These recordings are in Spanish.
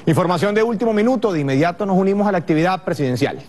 Información de último minuto, de inmediato nos unimos a la actividad presidencial.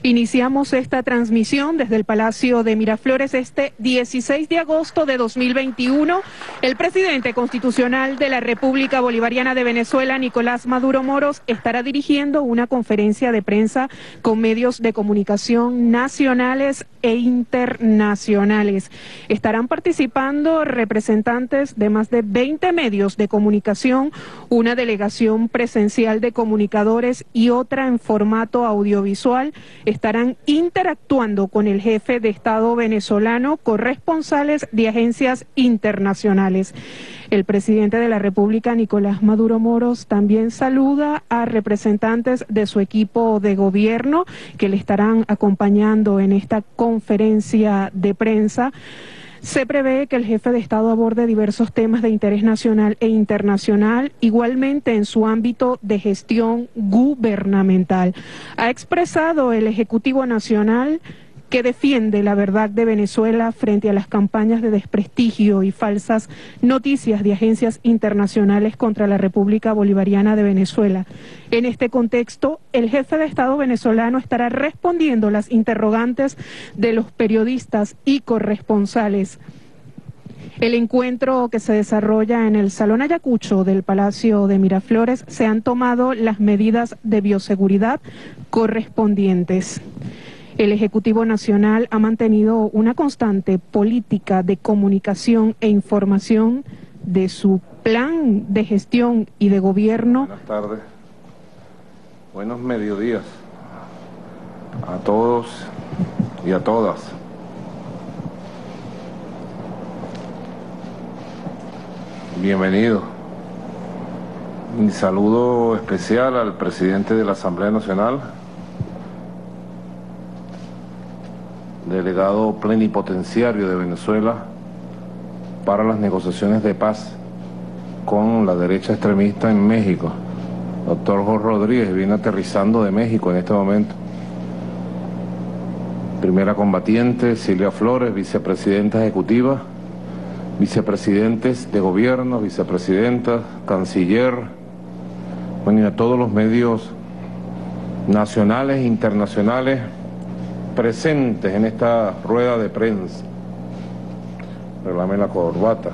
Iniciamos esta transmisión desde el Palacio de Miraflores este 16 de agosto de 2021. El presidente constitucional de la República Bolivariana de Venezuela, Nicolás Maduro Moros, estará dirigiendo una conferencia de prensa con medios de comunicación nacionales e internacionales. Estarán participando representantes de más de 20 medios de comunicación, una delegación presencial de comunicadores y otra en formato audiovisual. Estarán interactuando con el jefe de Estado venezolano, corresponsales de agencias internacionales. El presidente de la República, Nicolás Maduro Moros, también saluda a representantes de su equipo de gobierno que le estarán acompañando en esta conferencia de prensa. Se prevé que el jefe de Estado aborde diversos temas de interés nacional e internacional, igualmente en su ámbito de gestión gubernamental. Ha expresado el Ejecutivo Nacional que defiende la verdad de Venezuela frente a las campañas de desprestigio y falsas noticias de agencias internacionales contra la República Bolivariana de Venezuela. En este contexto, el jefe de Estado venezolano estará respondiendo las interrogantes de los periodistas y corresponsales. El encuentro que se desarrolla en el Salón Ayacucho del Palacio de Miraflores, se han tomado las medidas de bioseguridad correspondientes. El Ejecutivo Nacional ha mantenido una constante política de comunicación e información de su plan de gestión y de gobierno. Buenas tardes, buenos mediodías a todos y a todas. Bienvenido. Mi saludo especial al presidente de la Asamblea Nacional, delegado plenipotenciario de Venezuela para las negociaciones de paz con la derecha extremista en México, doctor Jorge Rodríguez, viene aterrizando de México en este momento. Primera combatiente, Silvia Flores, vicepresidenta ejecutiva, vicepresidentes de gobierno, vicepresidenta, canciller, bueno, y a todos los medios nacionales e internacionales presentes en esta rueda de prensa. Reglame la corbata,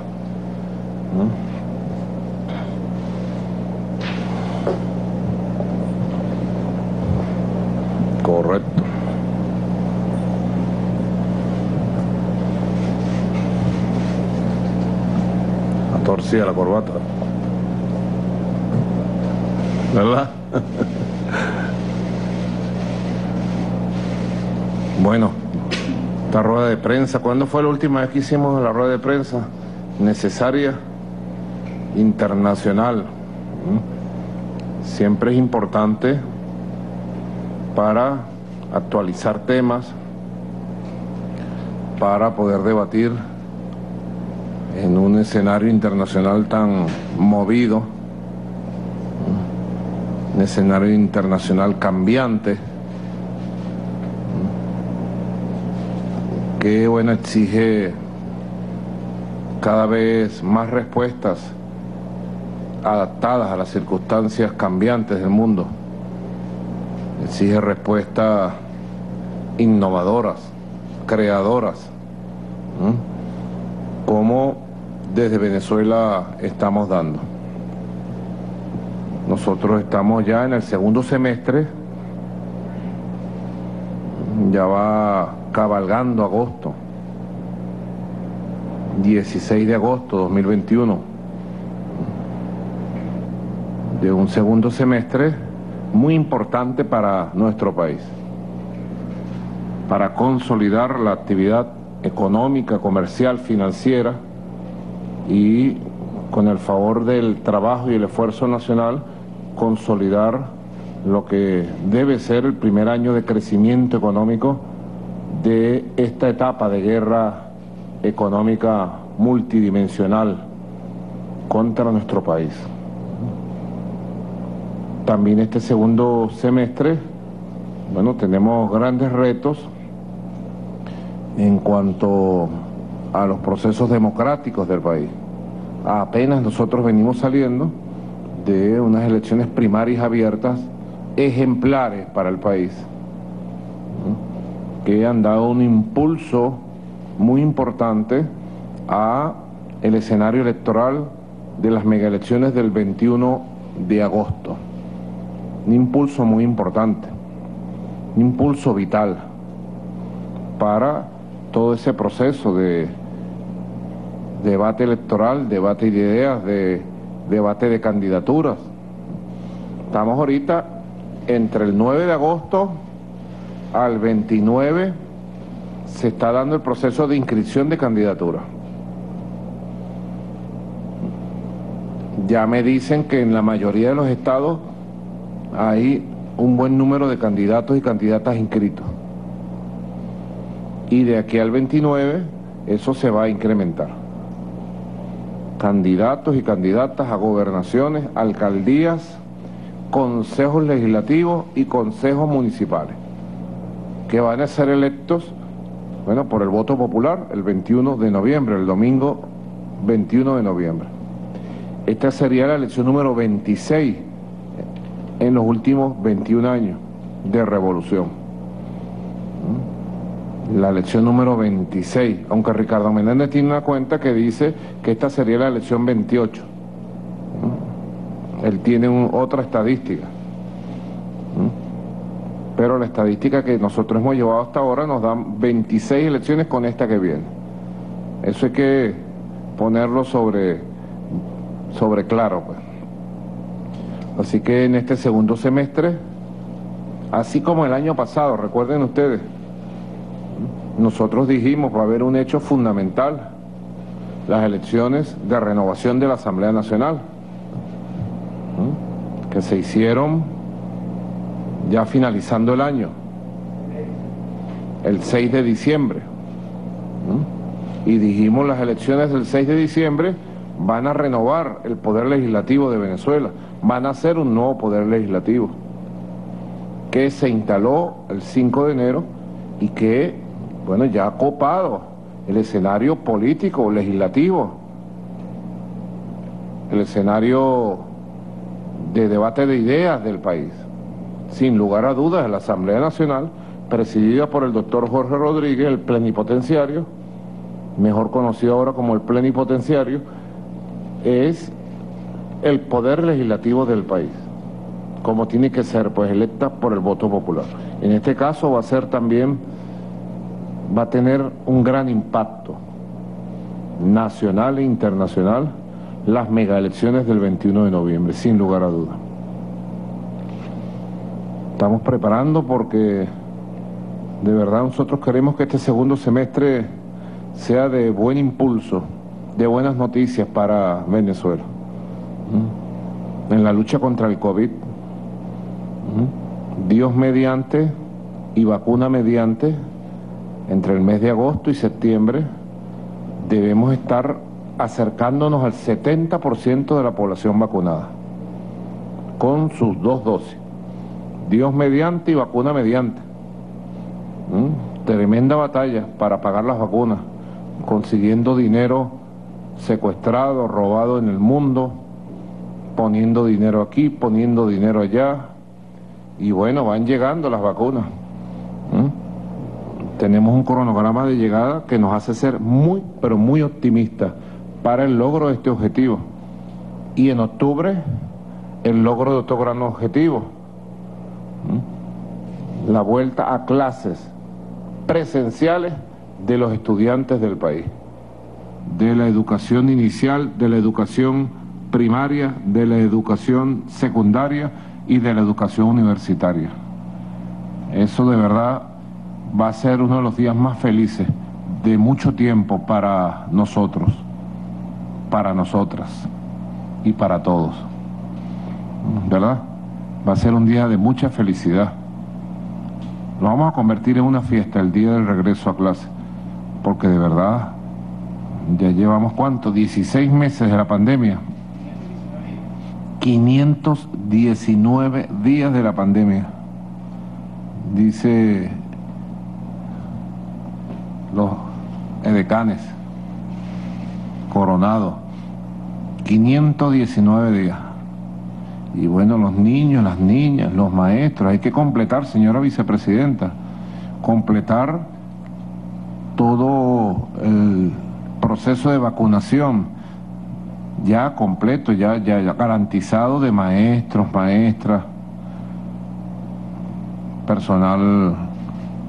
¿no? Correcto. Torcida la corbata, ¿verdad? Bueno, esta rueda de prensa, ¿cuándo fue la última vez que hicimos la rueda de prensa? Necesaria, internacional. Siempre es importante para actualizar temas, para poder debatir en un escenario internacional tan movido, un escenario internacional cambiante, que bueno, exige cada vez más respuestas adaptadas a las circunstancias cambiantes del mundo. Exige respuestas innovadoras, creadoras, como desde Venezuela estamos dando. Nosotros estamos ya en el segundo semestre, ya va cabalgando agosto, 16 de agosto 2021, de un segundo semestre muy importante para nuestro país, para consolidar la actividad económica, comercial, financiera, y con el favor del trabajo y el esfuerzo nacional, consolidar lo que debe ser el primer año de crecimiento económico de esta etapa de guerra económica multidimensional contra nuestro país. También este segundo semestre, bueno, tenemos grandes retos en cuanto a los procesos democráticos del país. Apenas nosotros venimos saliendo de unas elecciones primarias abiertas ejemplares para el país, que han dado un impulso muy importante a el escenario electoral de las megaelecciones del 21 de agosto. Un impulso muy importante, un impulso vital para todo ese proceso de debate electoral, debate de ideas, de debate de candidaturas. Estamos ahorita entre el 9 de agosto al 29 se está dando el proceso de inscripción de candidatura. Ya me dicen que en la mayoría de los estados hay un buen número de candidatos y candidatas inscritos. Y de aquí al 29 eso se va a incrementar. Candidatos y candidatas a gobernaciones, alcaldías, consejos legislativos y consejos municipales, que van a ser electos, bueno, por el voto popular el 21 de noviembre, el domingo 21 de noviembre. Esta sería la elección número 26 en los últimos 21 años de revolución. La elección número 26, aunque Ricardo Menéndez tiene una cuenta que dice que esta sería la elección 28. Él tiene otra estadística. Pero la estadística que nosotros hemos llevado hasta ahora nos dan 26 elecciones con esta que viene. Eso hay que ponerlo sobre claro, pues. Así que en este segundo semestre, así como el año pasado, recuerden ustedes, nosotros dijimos va a haber un hecho fundamental, las elecciones de renovación de la Asamblea Nacional, que se hicieron ya finalizando el año, el 6 de diciembre. Y dijimos las elecciones del 6 de diciembre van a renovar el poder legislativo de Venezuela, van a ser un nuevo poder legislativo que se instaló el 5 de enero y que, bueno, ya ha copado el escenario político, legislativo, el escenario de debate de ideas del país. Sin lugar a dudas, la Asamblea Nacional, presidida por el doctor Jorge Rodríguez, el plenipotenciario, mejor conocido ahora como el plenipotenciario, es el poder legislativo del país, como tiene que ser, pues electa por el voto popular. En este caso va a ser también, va a tener un gran impacto nacional e internacional las megaelecciones del 21 de noviembre, sin lugar a dudas. Estamos preparando porque de verdad nosotros queremos que este segundo semestre sea de buen impulso, de buenas noticias para Venezuela. En la lucha contra el COVID, Dios mediante y vacuna mediante, entre el mes de agosto y septiembre debemos estar acercándonos al 70% de la población vacunada con sus 2 dosis. Dios mediante y vacuna mediante. Tremenda batalla para pagar las vacunas, consiguiendo dinero secuestrado, robado en el mundo, poniendo dinero aquí, poniendo dinero allá, y bueno, van llegando las vacunas. Tenemos un cronograma de llegada que nos hace ser muy, pero muy optimistas para el logro de este objetivo. Y en octubre, el logro de otro gran objetivo, la vuelta a clases presenciales de los estudiantes del país, de la educación inicial, de la educación primaria, de la educación secundaria y de la educación universitaria. Eso de verdad va a ser uno de los días más felices de mucho tiempo para nosotros, para nosotras y para todos, ¿verdad? Va a ser un día de mucha felicidad. Lo vamos a convertir en una fiesta el día del regreso a clase, porque de verdad ya llevamos ¿cuánto? 16 meses de la pandemia. 519 días de la pandemia. Dice los edecanes, Coronado, 519 días. Y bueno, los niños, las niñas, los maestros, hay que completar, señora vicepresidenta, completar todo el proceso de vacunación ya completo, ya garantizado de maestros, maestras, personal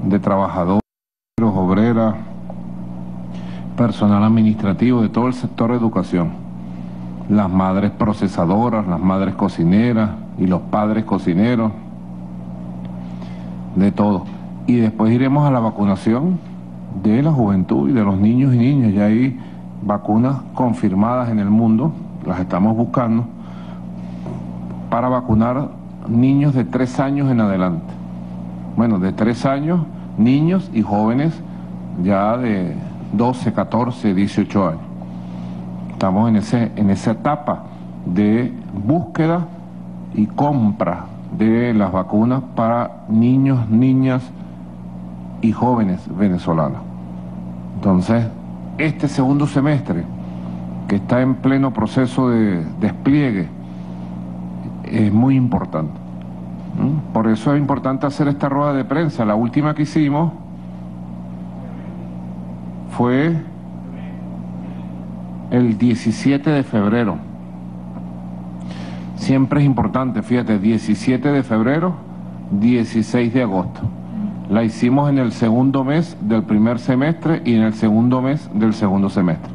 de trabajadores, obreras, personal administrativo de todo el sector de educación. Las madres procesadoras, las madres cocineras y los padres cocineros, de todo. Y después iremos a la vacunación de la juventud y de los niños y niñas. Ya hay vacunas confirmadas en el mundo, las estamos buscando, para vacunar niños de 3 años en adelante. Bueno, de 3 años, niños y jóvenes ya de 12, 14, 18 años. Estamos en esa etapa de búsqueda y compra de las vacunas para niños, niñas y jóvenes venezolanos. Entonces, este segundo semestre, que está en pleno proceso de despliegue, es muy importante. Por eso es importante hacer esta rueda de prensa. La última que hicimos fue el 17 de febrero. Siempre es importante, fíjate, 17 de febrero, 16 de agosto. La hicimos en el segundo mes del primer semestre y en el segundo mes del segundo semestre.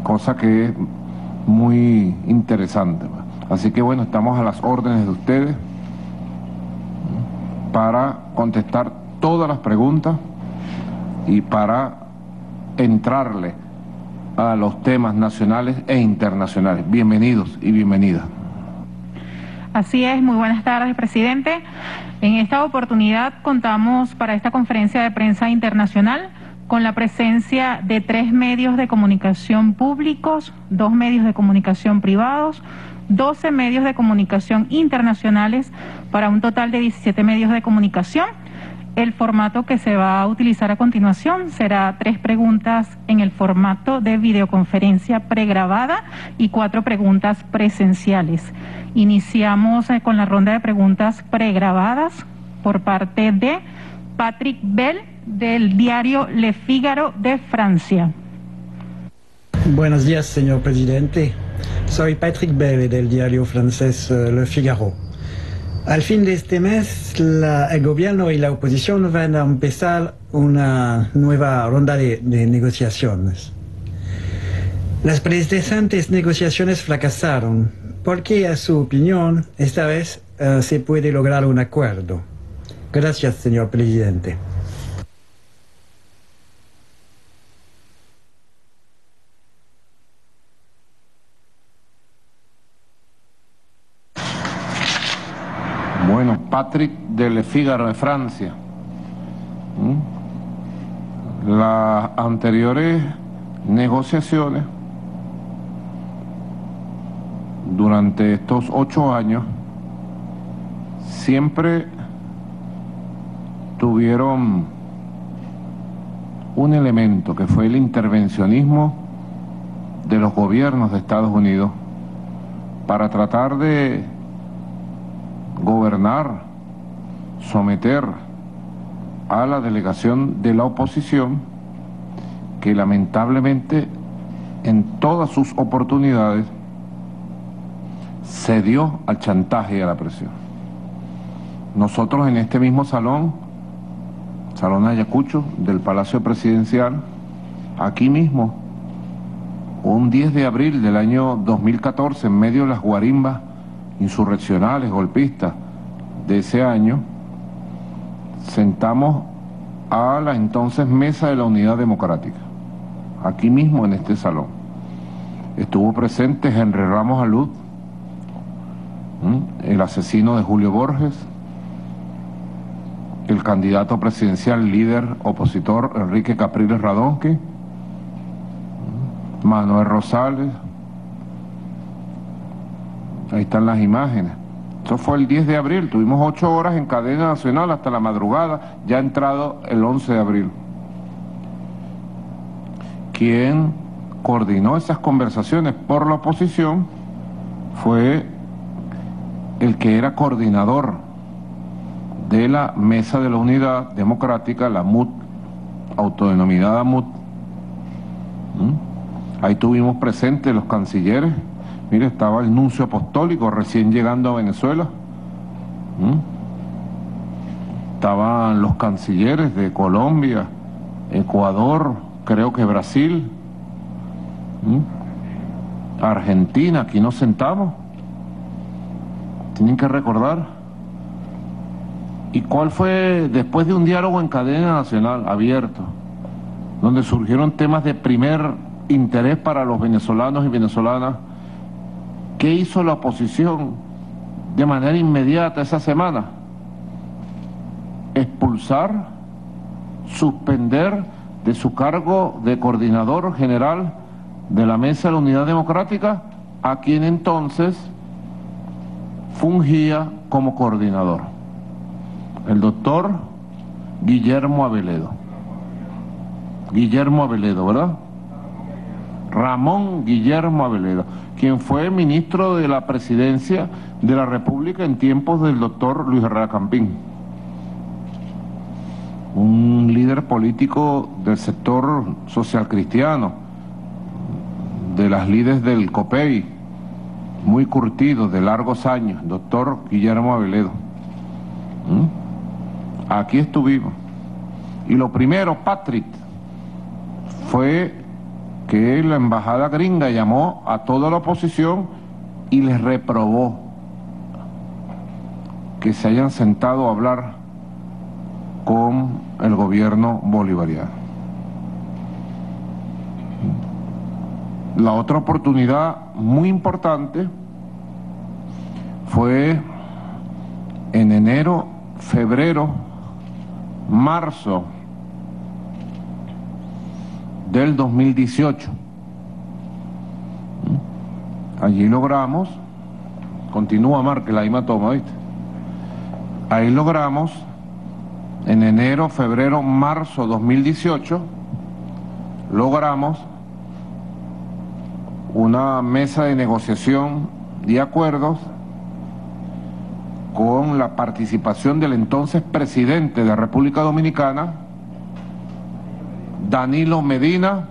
Cosa que es muy interesante. Así que bueno, estamos a las órdenes de ustedes para contestar todas las preguntas y para entrarle a los temas nacionales e internacionales. Bienvenidos y bienvenidas. Así es, muy buenas tardes, presidente. En esta oportunidad contamos para esta conferencia de prensa internacional con la presencia de 3 medios de comunicación públicos, 2 medios de comunicación privados, 12 medios de comunicación internacionales, para un total de 17 medios de comunicación. El formato que se va a utilizar a continuación será 3 preguntas en el formato de videoconferencia pregrabada y 4 preguntas presenciales. Iniciamos con la ronda de preguntas pregrabadas por parte de Patrick Bell del diario Le Figaro de Francia. Buenos días, señor presidente. Soy Patrick Bell del diario francés Le Figaro. Al fin de este mes, el gobierno y la oposición van a empezar una nueva ronda de negociaciones. Las precedentes negociaciones fracasaron. ¿Por qué, a su opinión, esta vez se puede lograr un acuerdo? Gracias, señor presidente. Bueno, Patrick de Le Figaro de Francia. Las anteriores negociaciones durante estos 8 años siempre tuvieron un elemento que fue el intervencionismo de los gobiernos de Estados Unidos para tratar de gobernar, someter a la delegación de la oposición, que lamentablemente en todas sus oportunidades cedió al chantaje y a la presión. Nosotros en este mismo salón Ayacucho del Palacio Presidencial, aquí mismo, un 10 de abril del año 2014, en medio de las guarimbas insurreccionales, golpistas de ese año, sentamos a la entonces Mesa de la Unidad Democrática, aquí mismo en este salón. Estuvo presente Henry Ramos Alud, el asesino de Julio Borges, el candidato presidencial líder opositor Enrique Capriles Radonqui, Manuel Rosales. Ahí están las imágenes. Eso fue el 10 de abril, tuvimos 8 horas en cadena nacional hasta la madrugada, ya entrado el 11 de abril. Quien coordinó esas conversaciones por la oposición fue el que era coordinador de la Mesa de la Unidad Democrática, la MUD, autodenominada MUD. Ahí tuvimos presentes los cancilleres. Mire, estaba el nuncio apostólico recién llegando a Venezuela. Estaban los cancilleres de Colombia, Ecuador, creo que Brasil, Argentina. Aquí nos sentamos. Tienen que recordar. ¿Y cuál fue, después de un diálogo en cadena nacional abierto, donde surgieron temas de primer interés para los venezolanos y venezolanas, qué hizo la oposición de manera inmediata esa semana? Expulsar, suspender de su cargo de coordinador general de la Mesa de la Unidad Democrática a quien entonces fungía como coordinador, el doctor Guillermo Aveledo. Guillermo Aveledo, ¿verdad? Ramón Guillermo Aveledo, quien fue ministro de la Presidencia de la República en tiempos del doctor Luis Herrera Campín. Un líder político del sector social cristiano, de las lides del COPEI, muy curtido, de largos años, doctor Guillermo Aveledo. Aquí estuvimos. Y lo primero, Patrick, fue que la embajada gringa llamó a toda la oposición y les reprobó que se hayan sentado a hablar con el gobierno bolivariano. La otra oportunidad muy importante fue en enero, febrero, marzo del 2018. Allí logramos, continúa Marque, la misma toma, ¿viste? Ahí logramos, en enero, febrero, marzo 2018, logramos una mesa de negociación y acuerdos con la participación del entonces presidente de la República Dominicana, Danilo Medina,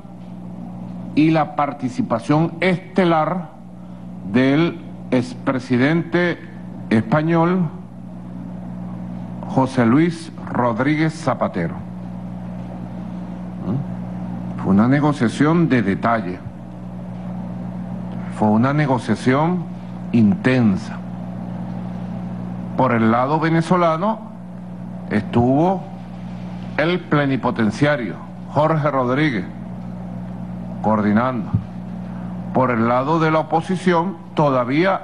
y la participación estelar del expresidente español José Luis Rodríguez Zapatero. Fue una negociación de detalle, fue una negociación intensa. Por el lado venezolano estuvo el plenipotenciario Jorge Rodríguez coordinando. Por el lado de la oposición, todavía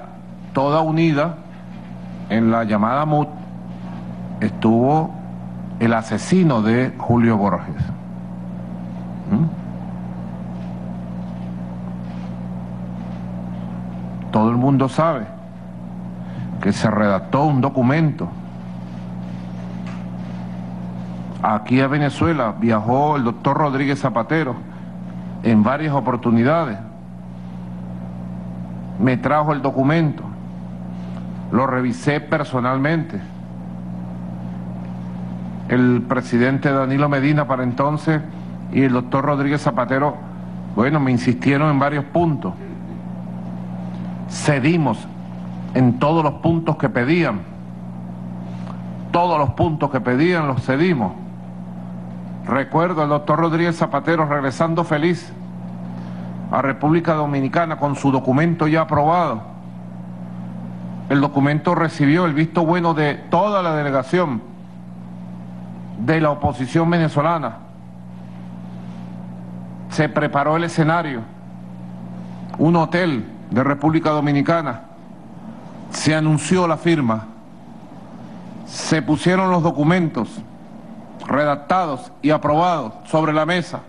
toda unida en la llamada MUD, estuvo el asesino de Julio Borges. Todo el mundo sabe que se redactó un documento. Aquí a Venezuela viajó el doctor Rodríguez Zapatero en varias oportunidades. Me trajo el documento, lo revisé personalmente. El presidente Danilo Medina para entonces y el doctor Rodríguez Zapatero, bueno, me insistieron en varios puntos. Cedimos en todos los puntos que pedían. Todos los puntos que pedían los cedimos. Recuerdo al doctor Rodríguez Zapatero regresando feliz a República Dominicana con su documento ya aprobado. El documento recibió el visto bueno de toda la delegación de la oposición venezolana. Se preparó el escenario, un hotel de República Dominicana, se anunció la firma, se pusieron los documentos redactados y aprobados sobre la mesa,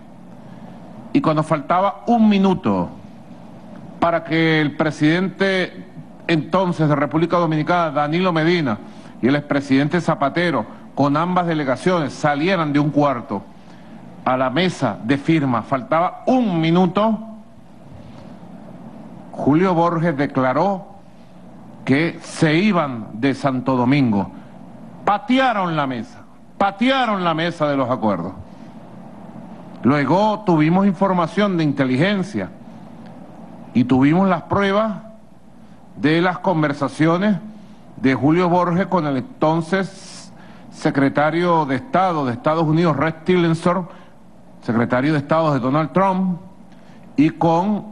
y cuando faltaba un minuto para que el presidente entonces de República Dominicana, Danilo Medina, y el expresidente Zapatero, con ambas delegaciones, salieran de un cuarto a la mesa de firma, faltaba un minuto, Julio Borges declaró que se iban de Santo Domingo. Patearon la mesa de los acuerdos. Luego tuvimos información de inteligencia y tuvimos las pruebas de las conversaciones de Julio Borges con el entonces secretario de Estado de Estados Unidos, Rex Tillerson, secretario de Estado de Donald Trump, y con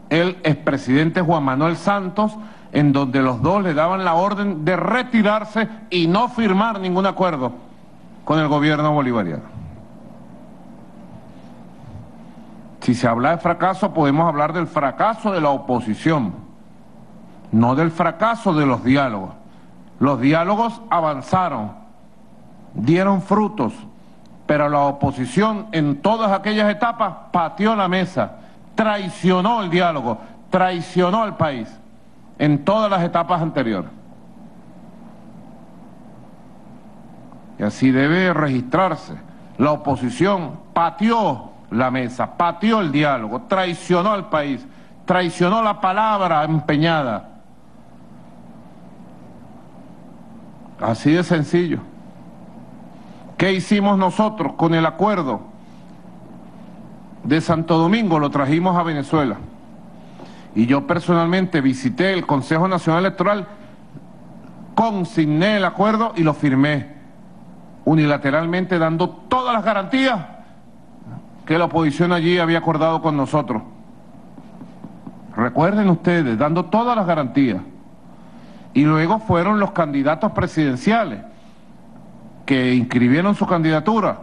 el expresidente Juan Manuel Santos, en donde los dos le daban la orden de retirarse y no firmar ningún acuerdo con el gobierno bolivariano. Si se habla de fracaso, podemos hablar del fracaso de la oposición, no del fracaso de los diálogos. Los diálogos avanzaron, dieron frutos, pero la oposición en todas aquellas etapas pateó la mesa, traicionó el diálogo, traicionó al país en todas las etapas anteriores. Y así debe registrarse. La oposición pateó la mesa, pateó el diálogo, traicionó al país, traicionó la palabra empeñada. Así de sencillo. ¿Qué hicimos nosotros con el acuerdo de Santo Domingo? Lo trajimos a Venezuela. Y yo personalmente visité el Consejo Nacional Electoral, consigné el acuerdo y lo firmé unilateralmente, dando todas las garantías que la oposición allí había acordado con nosotros. Recuerden ustedes, dando todas las garantías. Y luego fueron los candidatos presidenciales que inscribieron su candidatura.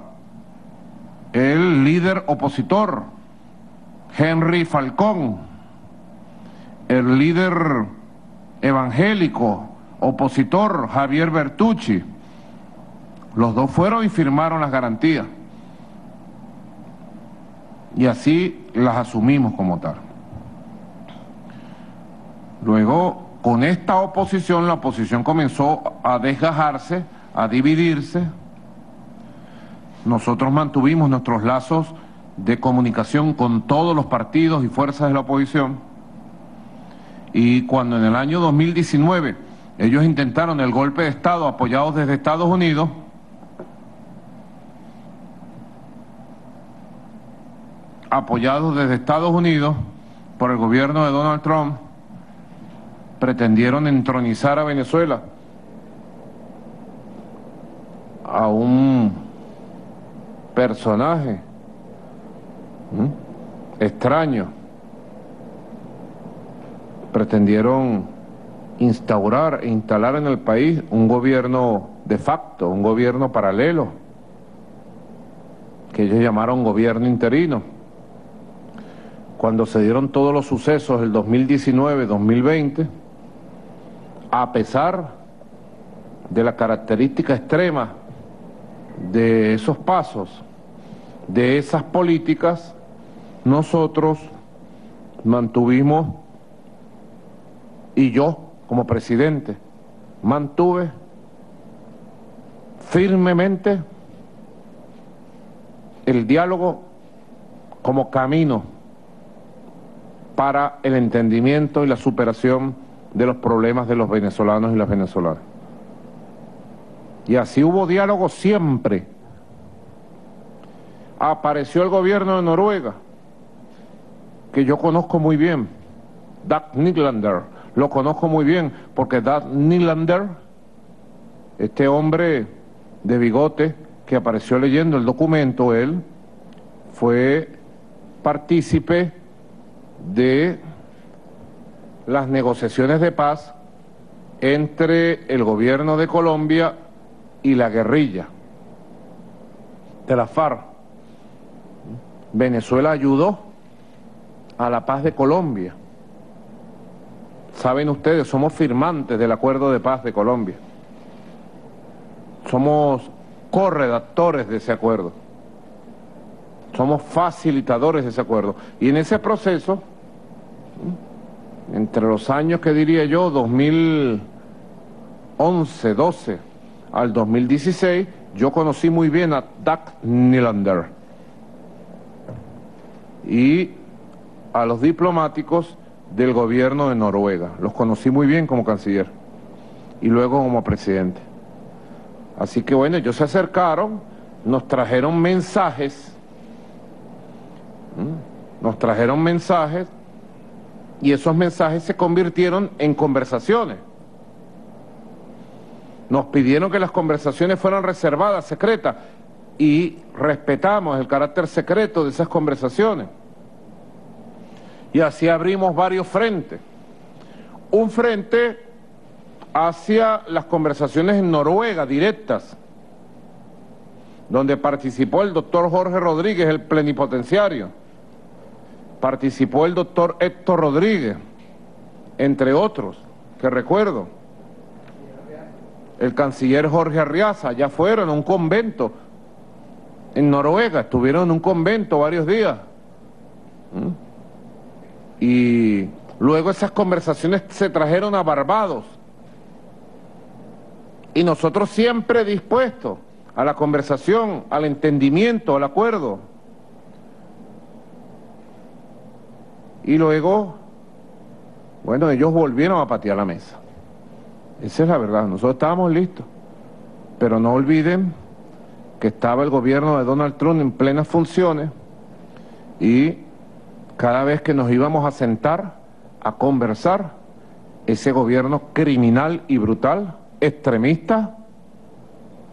El líder opositor, Henry Falcón, el líder evangélico opositor, Javier Bertucci. Los dos fueron y firmaron las garantías. Y así las asumimos como tal. Luego, con esta oposición, la oposición comenzó a desgajarse, a dividirse. Nosotros mantuvimos nuestros lazos de comunicación con todos los partidos y fuerzas de la oposición. Y cuando en el año 2019 ellos intentaron el golpe de Estado apoyados desde Estados Unidos, por el gobierno de Donald Trump, pretendieron entronizar a Venezuela a un personaje extraño. Pretendieron instaurar e instalar en el país un gobierno de facto, un gobierno paralelo, que ellos llamaron gobierno interino. Cuando se dieron todos los sucesos del 2019-2020, a pesar de la característica extrema de esos pasos, de esas políticas, nosotros mantuvimos, y yo como presidente mantuve firmemente el diálogo como camino para el entendimiento y la superación de los problemas de los venezolanos y las venezolanas. Y así hubo diálogo siempre. Apareció el gobierno de Noruega, que yo conozco muy bien, Dag Nylander, lo conozco muy bien, porque Dag Nylander, este hombre de bigote que apareció leyendo el documento, él fue partícipe de las negociaciones de paz entre el gobierno de Colombia y la guerrilla de la FARC. Venezuela ayudó a la paz de Colombia. Saben ustedes, somos firmantes del acuerdo de paz de Colombia. Somos corredactores de ese acuerdo. Somos facilitadores de ese acuerdo. Y en ese proceso, entre los años que diría yo, 2011, 12 al 2016, yo conocí muy bien a Dag Nylander. Y a los diplomáticos del gobierno de Noruega. Los conocí muy bien como canciller y luego como presidente. Así que bueno, ellos se acercaron, nos trajeron mensajes, y esos mensajes se convirtieron en conversaciones. Nos pidieron que las conversaciones fueran reservadas, secretas, y respetamos el carácter secreto de esas conversaciones. Y así abrimos varios frentes. Un frente hacia las conversaciones en Noruega, directas, donde participó el doctor Jorge Rodríguez, el plenipotenciario, participó el doctor Héctor Rodríguez, entre otros, que recuerdo, el canciller Jorge Arriaza. Ya fueron a un convento en Noruega, estuvieron en un convento varios días. Y luego esas conversaciones se trajeron a Barbados. Y nosotros siempre dispuestos a la conversación, al entendimiento, al acuerdo. Y luego, bueno, ellos volvieron a patear la mesa. Esa es la verdad, nosotros estábamos listos. Pero no olviden que estaba el gobierno de Donald Trump en plenas funciones y cada vez que nos íbamos a sentar a conversar, ese gobierno criminal y brutal, extremista,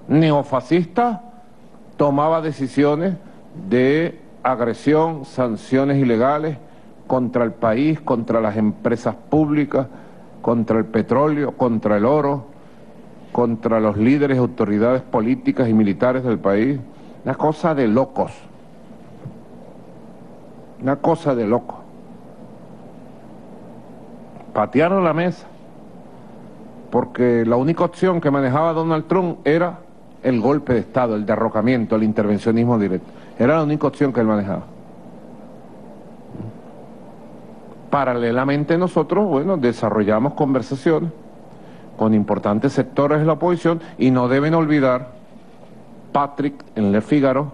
neofascista, tomaba decisiones de agresión, sanciones ilegales contra el país, contra las empresas públicas, contra el petróleo, contra el oro, contra los líderes y autoridades políticas y militares del país. Una cosa de locos. Una cosa de locos. Patearon la mesa, porque la única opción que manejaba Donald Trump era el golpe de Estado, el derrocamiento, el intervencionismo directo. Era la única opción que él manejaba. Paralelamente nosotros, bueno, desarrollamos conversaciones con importantes sectores de la oposición y no deben olvidar, Patrick, en Le Figaro,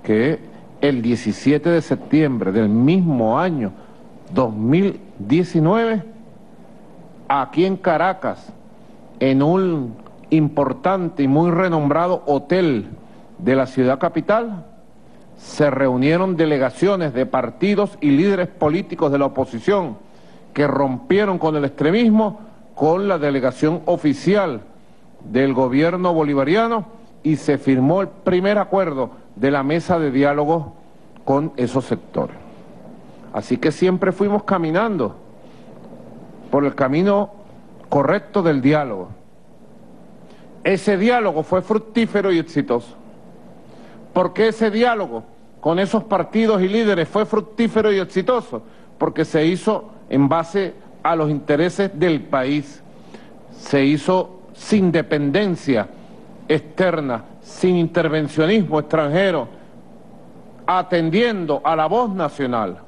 que el 17 de septiembre del mismo año 2019, aquí en Caracas, en un importante y muy renombrado hotel de la ciudad capital, se reunieron delegaciones de partidos y líderes políticos de la oposición que rompieron con el extremismo, con la delegación oficial del gobierno bolivariano, y se firmó el primer acuerdo de la mesa de diálogo con esos sectores. Así que siempre fuimos caminando por el camino correcto del diálogo. Ese diálogo fue fructífero y exitoso. ¿Por qué ese diálogo con esos partidos y líderes fue fructífero y exitoso? Porque se hizo en base a los intereses del país, se hizo sin dependencia externa, sin intervencionismo extranjero, atendiendo a la voz nacional,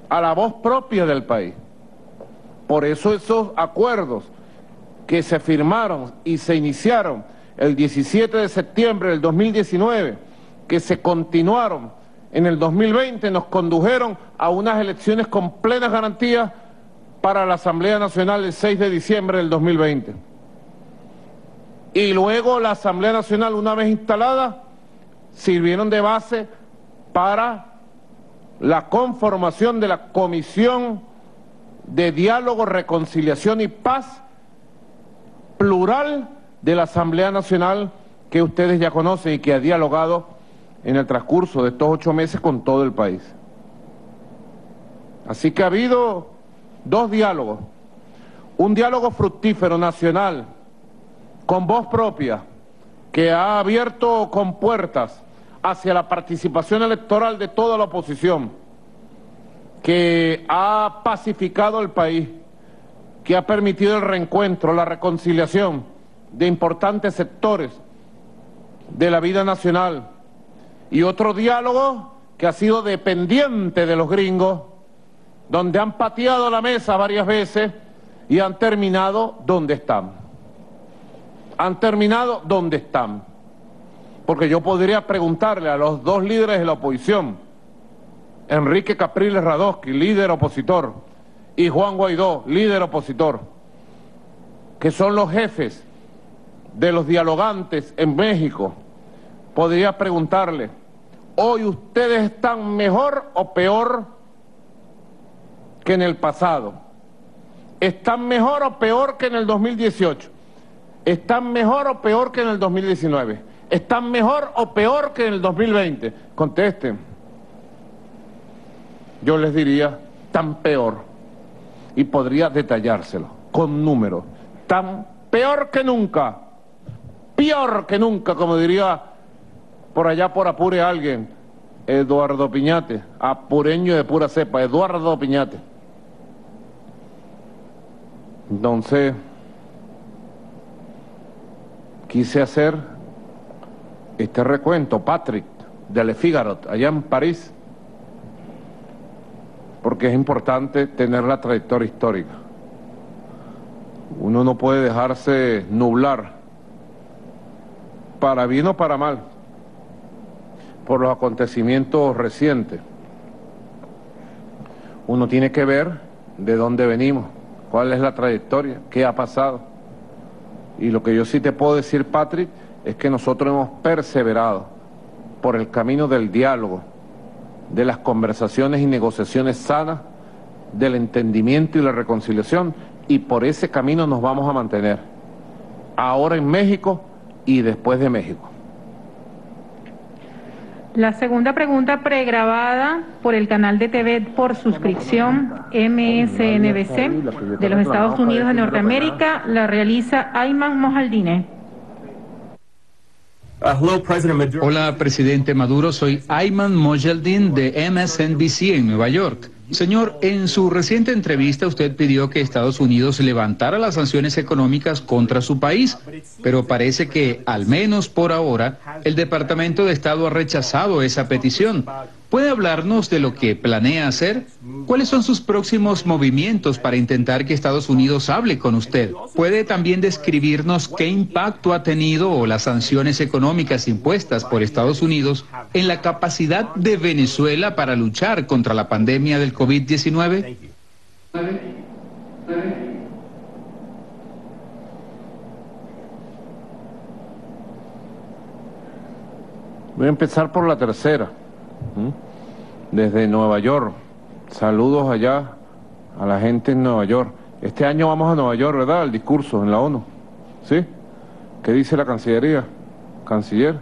a la voz propia del país. Por eso esos acuerdos que se firmaron y se iniciaron el 17 de septiembre del 2019, que se continuaron en el 2020, nos condujeron a unas elecciones con plenas garantías para la Asamblea Nacional el 6 de diciembre del 2020. Y luego la Asamblea Nacional, una vez instalada, sirvieron de base para la conformación de la Comisión de Diálogo, Reconciliación y Paz plural de la Asamblea Nacional, que ustedes ya conocen y que ha dialogado en el transcurso de estos 8 meses con todo el país. Así que ha habido 2 diálogos, un diálogo fructífero nacional, con voz propia, que ha abierto compuertas hacia la participación electoral de toda la oposición, que ha pacificado el país, que ha permitido el reencuentro, la reconciliación de importantes sectores de la vida nacional, y otro diálogo que ha sido dependiente de los gringos, donde han pateado la mesa varias veces y han terminado donde están. Han terminado donde están. Porque yo podría preguntarle a los 2 líderes de la oposición, Enrique Capriles Radosky, líder opositor, y Juan Guaidó, líder opositor, que son los jefes de los dialogantes en México, podría preguntarle, ¿hoy ustedes están mejor o peor que en el pasado? ¿Están mejor o peor que en el 2018? ¿Están mejor o peor que en el 2019? ¿Están mejor o peor que en el 2020? Contesten. Yo les diría, tan peor. Y podría detallárselo con números. Tan peor que nunca. Peor que nunca, como diría por allá por Apure alguien. Eduardo Piñate, apureño de pura cepa, Eduardo Piñate. Entonces, quise hacer este recuento, Patrick, de Le Figaro, allá en París, porque es importante tener la trayectoria histórica. Uno no puede dejarse nublar, para bien o para mal, por los acontecimientos recientes. Uno tiene que ver de dónde venimos, cuál es la trayectoria, qué ha pasado. Y lo que yo sí te puedo decir, Patrick, es que nosotros hemos perseverado por el camino del diálogo, de las conversaciones y negociaciones sanas, del entendimiento y la reconciliación, y por ese camino nos vamos a mantener, ahora en México y después de México. La segunda pregunta pregrabada por el canal de TV por suscripción MSNBC de los Estados Unidos de Norteamérica la realiza Ayman Mohaldine. Hola, presidente Maduro. Soy Ayman Mohaldine de MSNBC en Nueva York. Señor, en su reciente entrevista usted pidió que Estados Unidos levantara las sanciones económicas contra su país, pero parece que, al menos por ahora, el Departamento de Estado ha rechazado esa petición. ¿Puede hablarnos de lo que planea hacer? ¿Cuáles son sus próximos movimientos para intentar que Estados Unidos hable con usted? ¿Puede también describirnos qué impacto ha tenido las sanciones económicas impuestas por Estados Unidos en la capacidad de Venezuela para luchar contra la pandemia del COVID-19? Voy a empezar por la tercera. Desde Nueva York. Saludos allá a la gente en Nueva York. Este año vamos a Nueva York, ¿verdad? El discurso en la ONU. ¿Sí? ¿Qué dice la Cancillería? ¿Canciller?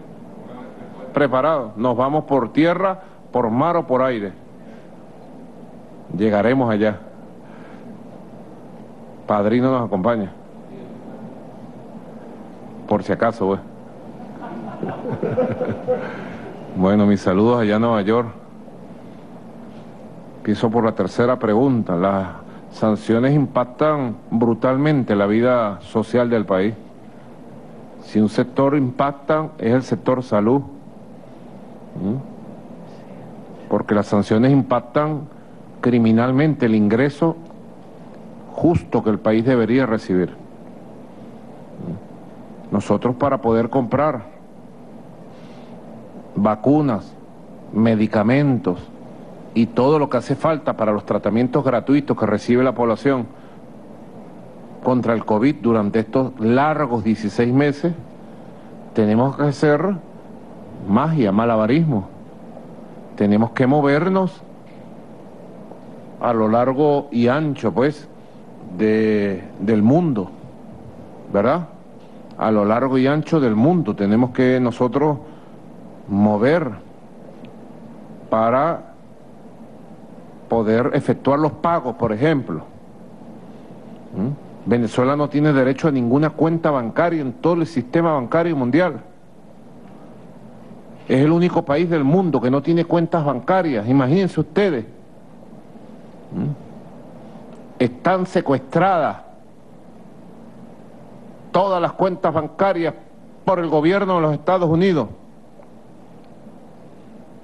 Preparado. Nos vamos por tierra, por mar o por aire. Llegaremos allá. Padrino nos acompaña. Por si acaso, pues. Bueno, mis saludos allá en Nueva York. Empiezo por la tercera pregunta. Las sanciones impactan brutalmente la vida social del país. Si un sector impacta, es el sector salud. Porque las sanciones impactan criminalmente el ingreso justo que el país debería recibir. Nosotros, para poder comprar vacunas, medicamentos y todo lo que hace falta para los tratamientos gratuitos que recibe la población contra el COVID durante estos largos 16 meses, tenemos que hacer magia, malabarismo. Tenemos que movernos a lo largo y ancho, pues, del mundo, ¿verdad? A lo largo y ancho del mundo tenemos que nosotros mover para poder efectuar los pagos, por ejemplo. Venezuela no tiene derecho a ninguna cuenta bancaria en todo el sistema bancario mundial. Es el único país del mundo que no tiene cuentas bancarias, imagínense ustedes. Están secuestradas todas las cuentas bancarias por el gobierno de los Estados Unidos.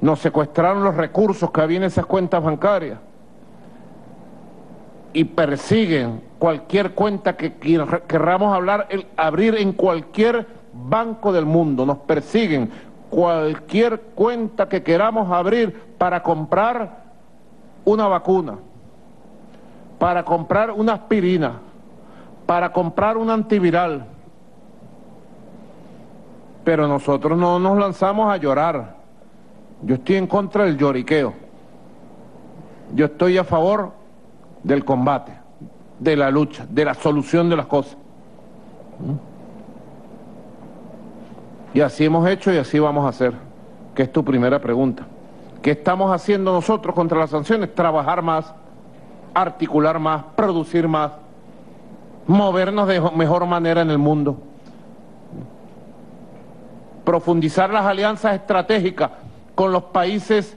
Nos secuestraron los recursos que había en esas cuentas bancarias y persiguen cualquier cuenta que querramos abrir en cualquier banco del mundo. Nos persiguen cualquier cuenta que queramos abrir para comprar una vacuna, para comprar una aspirina, para comprar un antiviral. Pero nosotros no nos lanzamos a llorar. Yo estoy en contra del lloriqueo. Yo estoy a favor del combate, de la lucha, de la solución de las cosas. Y así hemos hecho y así vamos a hacer, que es tu primera pregunta. ¿Qué estamos haciendo nosotros contra las sanciones? Trabajar más, articular más, producir más, movernos de mejor manera en el mundo, profundizar las alianzas estratégicas con los países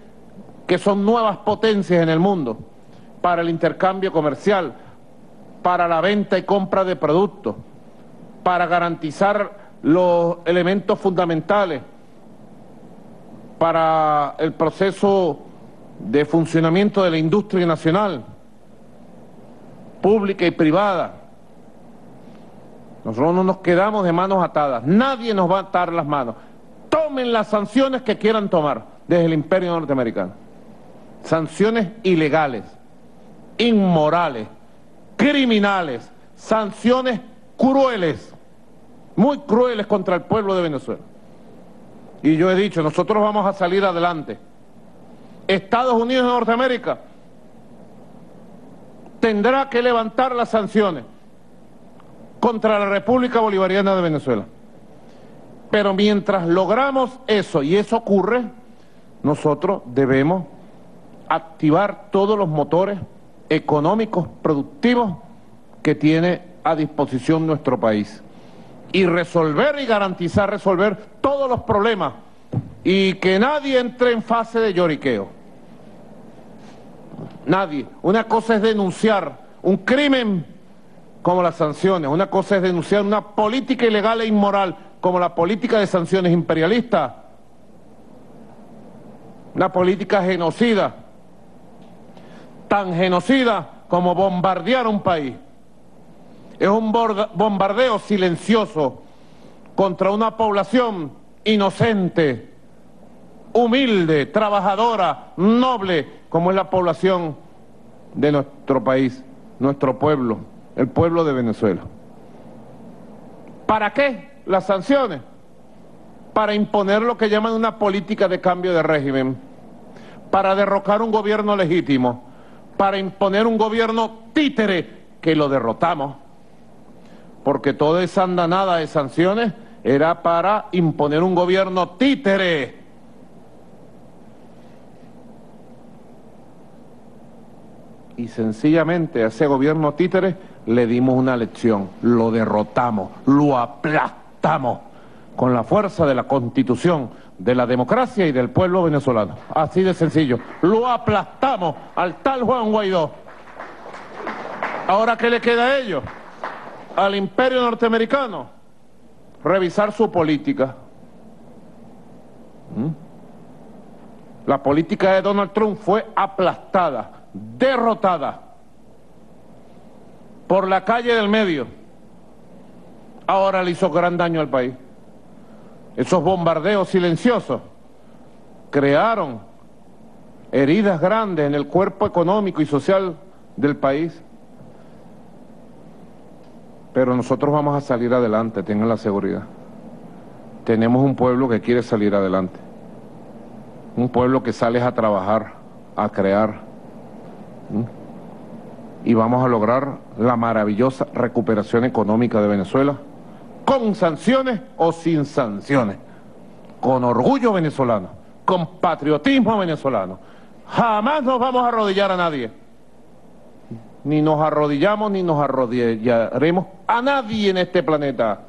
que son nuevas potencias en el mundo, para el intercambio comercial, para la venta y compra de productos, para garantizar los elementos fundamentales para el proceso de funcionamiento de la industria nacional, pública y privada. Nosotros no nos quedamos de manos atadas, nadie nos va a atar las manos. Tomen las sanciones que quieran tomar desde el imperio norteamericano. Sanciones ilegales, inmorales, criminales, sanciones crueles, muy crueles contra el pueblo de Venezuela. Y yo he dicho, nosotros vamos a salir adelante. Estados Unidos de Norteamérica tendrá que levantar las sanciones contra la República Bolivariana de Venezuela. Pero mientras logramos eso, y eso ocurre, nosotros debemos activar todos los motores económicos, productivos que tiene a disposición nuestro país. Y resolver y garantizar resolver todos los problemas y que nadie entre en fase de lloriqueo. Nadie. Una cosa es denunciar un crimen como las sanciones, una cosa es denunciar una política ilegal e inmoral como la política de sanciones imperialistas, una política genocida, tan genocida como bombardear un país. Es un bombardeo silencioso contra una población inocente, humilde, trabajadora, noble, como es la población de nuestro país, nuestro pueblo, el pueblo de Venezuela. ¿Para qué las sanciones? Para imponer lo que llaman una política de cambio de régimen, para derrocar un gobierno legítimo, para imponer un gobierno títere que lo derrotamos. Porque toda esa andanada de sanciones era para imponer un gobierno títere. Y sencillamente a ese gobierno títere le dimos una lección, lo derrotamos, lo aplastamos con la fuerza de la Constitución, de la democracia y del pueblo venezolano. Así de sencillo, lo aplastamos al tal Juan Guaidó. ¿Ahora qué le queda a ellos? Al imperio norteamericano, revisar su política. La política de Donald Trump fue aplastada, derrotada por la calle del medio. Ahora le hizo gran daño al país. Esos bombardeos silenciosos crearon heridas grandes en el cuerpo económico y social del país. Pero nosotros vamos a salir adelante, tengan la seguridad. Tenemos un pueblo que quiere salir adelante. Un pueblo que sale a trabajar, a crear. Y vamos a lograr la maravillosa recuperación económica de Venezuela, con sanciones o sin sanciones, con orgullo venezolano, con patriotismo venezolano. Jamás nos vamos a arrodillar a nadie. Ni nos arrodillamos ni nos arrodillaremos a nadie en este planeta,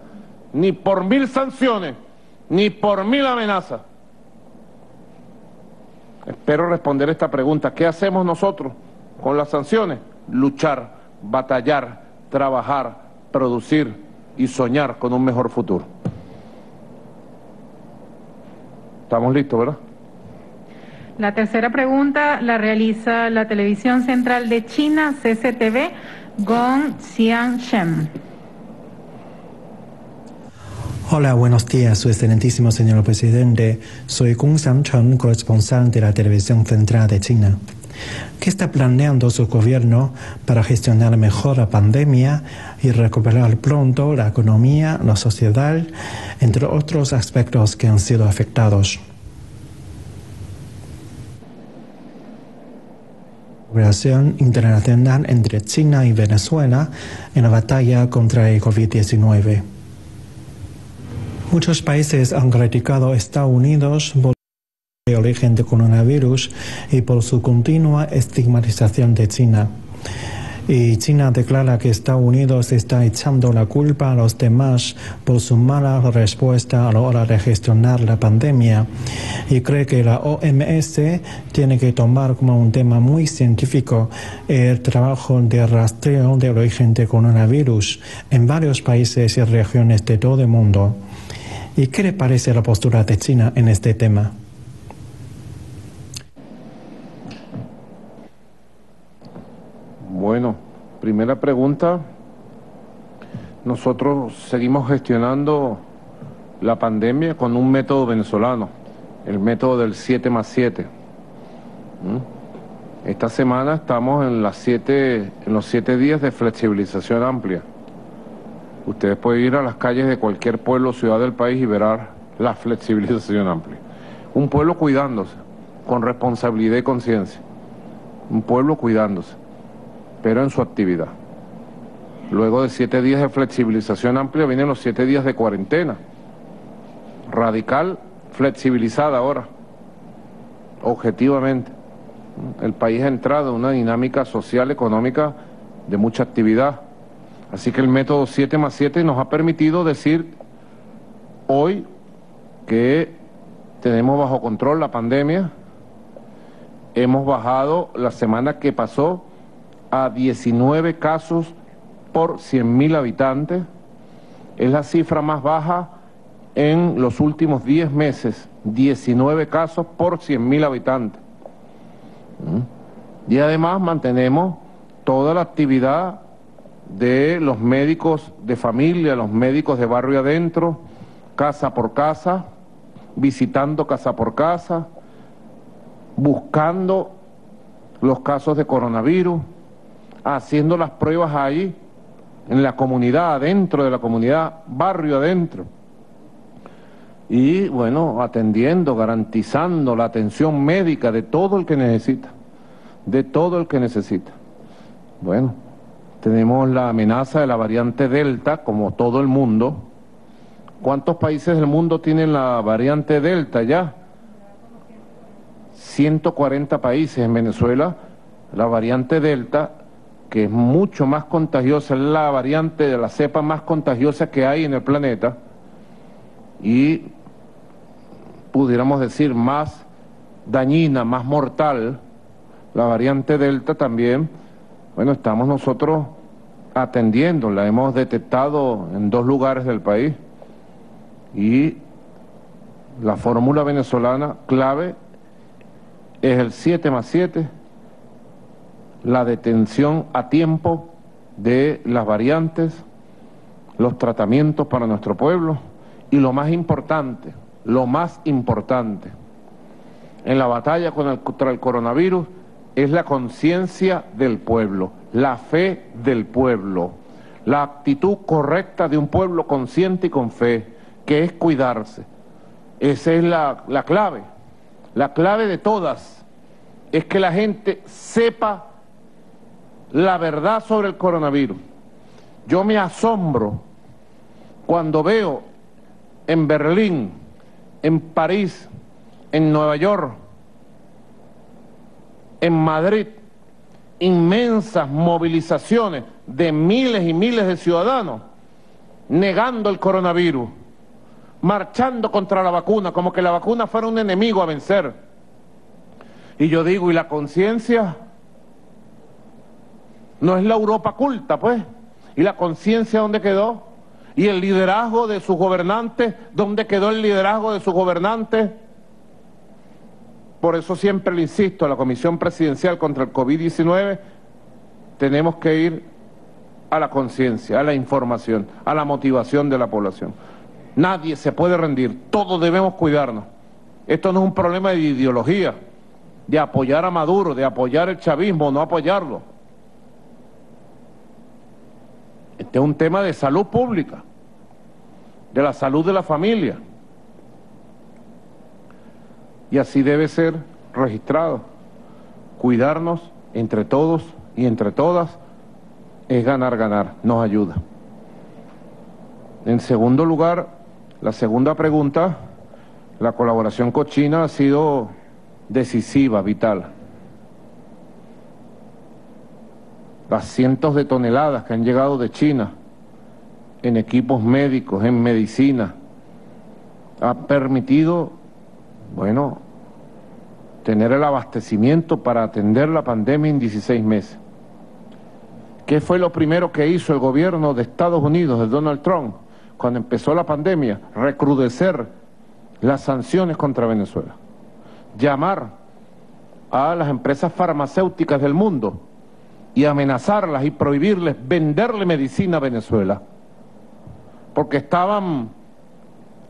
ni por 1000 sanciones, ni por 1000 amenazas. Espero responder esta pregunta. ¿Qué hacemos nosotros con las sanciones? Luchar, batallar, trabajar, producir y soñar con un mejor futuro. ¿Estamos listos, verdad? La tercera pregunta la realiza la Televisión Central de China, CCTV, Gong Xianshen. Hola, buenos días, su excelentísimo señor presidente. Soy Gong Xianshen, corresponsal de la Televisión Central de China. ¿Qué está planeando su gobierno para gestionar mejor la pandemia y recuperar pronto la economía, la sociedad, entre otros aspectos que han sido afectados? La cooperación internacional entre China y Venezuela en la batalla contra el COVID-19. Muchos países han criticado a Estados Unidos por el origen del coronavirus y por su continua estigmatización de China. Y China declara que Estados Unidos está echando la culpa a los demás por su mala respuesta a la hora de gestionar la pandemia y cree que la OMS tiene que tomar como un tema muy científico el trabajo de rastreo del origen del coronavirus en varios países y regiones de todo el mundo. ¿Y qué le parece la postura de China en este tema? Bueno, primera pregunta. Nosotros seguimos gestionando la pandemia con un método venezolano, el método del 7+7. Esta semana estamos en los 7 días de flexibilización amplia. Ustedes pueden ir a las calles de cualquier pueblo o ciudad del país y verán la flexibilización amplia. Un pueblo cuidándose, con responsabilidad y conciencia. Un pueblo cuidándose, pero en su actividad. Luego de 7 días de flexibilización amplia vienen los 7 días de cuarentena. Radical, flexibilizada ahora, objetivamente. El país ha entrado en una dinámica social, económica de mucha actividad. Así que el método 7+7 nos ha permitido decir hoy que tenemos bajo control la pandemia. Hemos bajado la semana que pasó a 19 casos por 100.000 habitantes. Es la cifra más baja en los últimos 10 meses, 19 casos por 100.000 habitantes. Y además mantenemos toda la actividad de los médicos de familia, los médicos de barrio adentro, casa por casa, visitando casa por casa, buscando los casos de coronavirus, haciendo las pruebas ahí, en la comunidad, adentro de la comunidad, barrio adentro. Y bueno, atendiendo, garantizando la atención médica de todo el que necesita, de todo el que necesita. Bueno, tenemos la amenaza de la variante Delta, como todo el mundo. ¿Cuántos países del mundo tienen la variante Delta ya? 140 países. En Venezuela, la variante Delta, que es mucho más contagiosa, es la variante de la cepa más contagiosa que hay en el planeta, y pudiéramos decir más dañina, más mortal, la variante Delta también. Bueno, estamos nosotros atendiendo, la hemos detectado en 2 lugares del país, y la fórmula venezolana clave es el 7+7, la detención a tiempo de las variantes, los tratamientos para nuestro pueblo, y lo más importante, en la batalla contra el coronavirus es la conciencia del pueblo, la fe del pueblo, la actitud correcta de un pueblo consciente y con fe, que es cuidarse. Esa es la clave de todas, es que la gente sepa la verdad sobre el coronavirus. Yo me asombro cuando veo en Berlín, en París, en Nueva York, en Madrid, inmensas movilizaciones de miles y miles de ciudadanos negando el coronavirus, marchando contra la vacuna, como que la vacuna fuera un enemigo a vencer. Y yo digo, ¿y la conciencia? ¿No es la Europa culta, pues? ¿Y la conciencia dónde quedó? ¿Y el liderazgo de sus gobernantes? ¿Dónde quedó el liderazgo de sus gobernantes? Por eso siempre le insisto a la Comisión Presidencial contra el COVID-19, tenemos que ir a la conciencia, a la información, a la motivación de la población. Nadie se puede rendir, todos debemos cuidarnos. Esto no es un problema de ideología, de apoyar a Maduro, de apoyar el chavismo, no apoyarlo. Este es un tema de salud pública, de la salud de la familia. Y así debe ser registrado. Cuidarnos entre todos y entre todas es ganar, ganar, nos ayuda. En segundo lugar, la segunda pregunta, la colaboración con China ha sido decisiva, vital. Las cientos de toneladas que han llegado de China en equipos médicos, en medicina, ha permitido, bueno, tener el abastecimiento para atender la pandemia en 16 meses. ¿Qué fue lo primero que hizo el gobierno de Estados Unidos, de Donald Trump, cuando empezó la pandemia? Recrudecer las sanciones contra Venezuela. Llamar a las empresas farmacéuticas del mundo y amenazarlas y prohibirles venderle medicina a Venezuela, porque estaban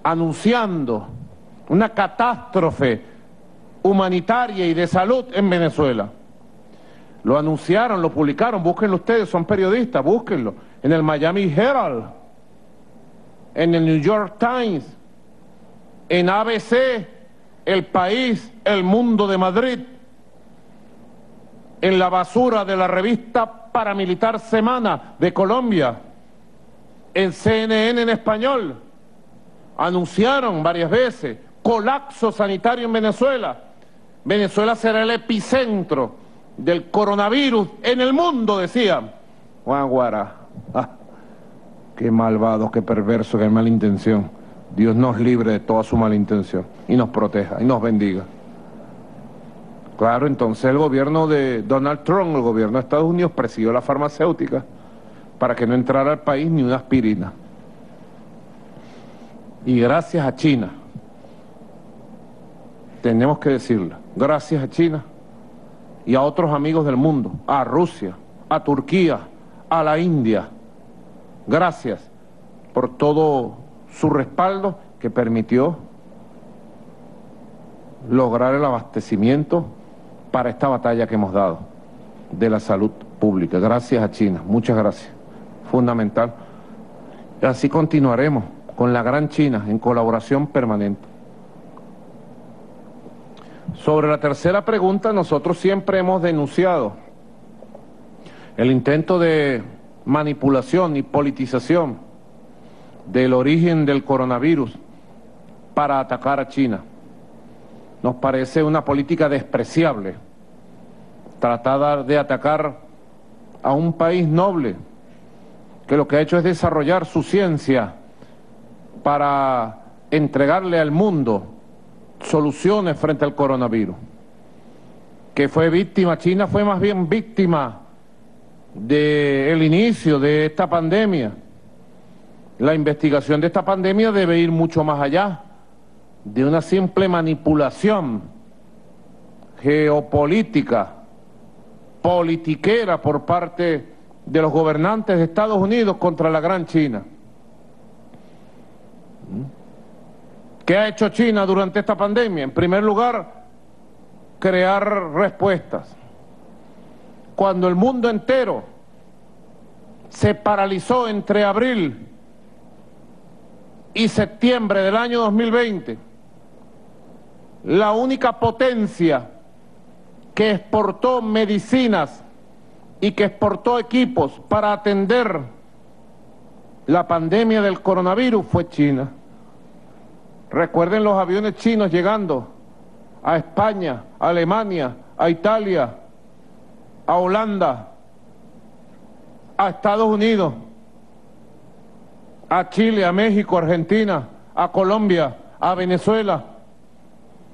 anunciando una catástrofe humanitaria y de salud en Venezuela. Lo anunciaron, lo publicaron, búsquenlo ustedes, son periodistas, búsquenlo, en el Miami Herald, en el New York Times, en ABC, El País, El Mundo de Madrid, en la basura de la revista paramilitar Semana de Colombia, en CNN en español. Anunciaron varias veces colapso sanitario en Venezuela. Venezuela será el epicentro del coronavirus en el mundo, decían. Guaguara, qué malvado, qué perverso, qué mala intención. Dios nos libre de toda su mala intención y nos proteja y nos bendiga. Claro, entonces el gobierno de Donald Trump, el gobierno de Estados Unidos, persiguió la farmacéutica para que no entrara al país ni una aspirina. Y gracias a China, tenemos que decirlo, gracias a China y a otros amigos del mundo, a Rusia, a Turquía, a la India, gracias por todo su respaldo que permitió lograr el abastecimiento para esta batalla que hemos dado de la salud pública. Gracias a China, muchas gracias, fundamental. Y así continuaremos con la gran China en colaboración permanente. Sobre la tercera pregunta, nosotros siempre hemos denunciado el intento de manipulación y politización del origen del coronavirus para atacar a China. Nos parece una política despreciable tratar de atacar a un país noble que lo que ha hecho es desarrollar su ciencia para entregarle al mundo soluciones frente al coronavirus. Que fue víctima, China fue más bien víctima del inicio de esta pandemia. La investigación de esta pandemia debe ir mucho más allá de una simple manipulación geopolítica, politiquera por parte de los gobernantes de Estados Unidos contra la gran China. ¿Qué ha hecho China durante esta pandemia? En primer lugar, crear respuestas. Cuando el mundo entero se paralizó entre abril y septiembre del año 2020, la única potencia que exportó medicinas y que exportó equipos para atender la pandemia del coronavirus fue China. Recuerden los aviones chinos llegando a España, a Alemania, a Italia, a Holanda, a Estados Unidos, a Chile, a México, a Argentina, a Colombia, a Venezuela.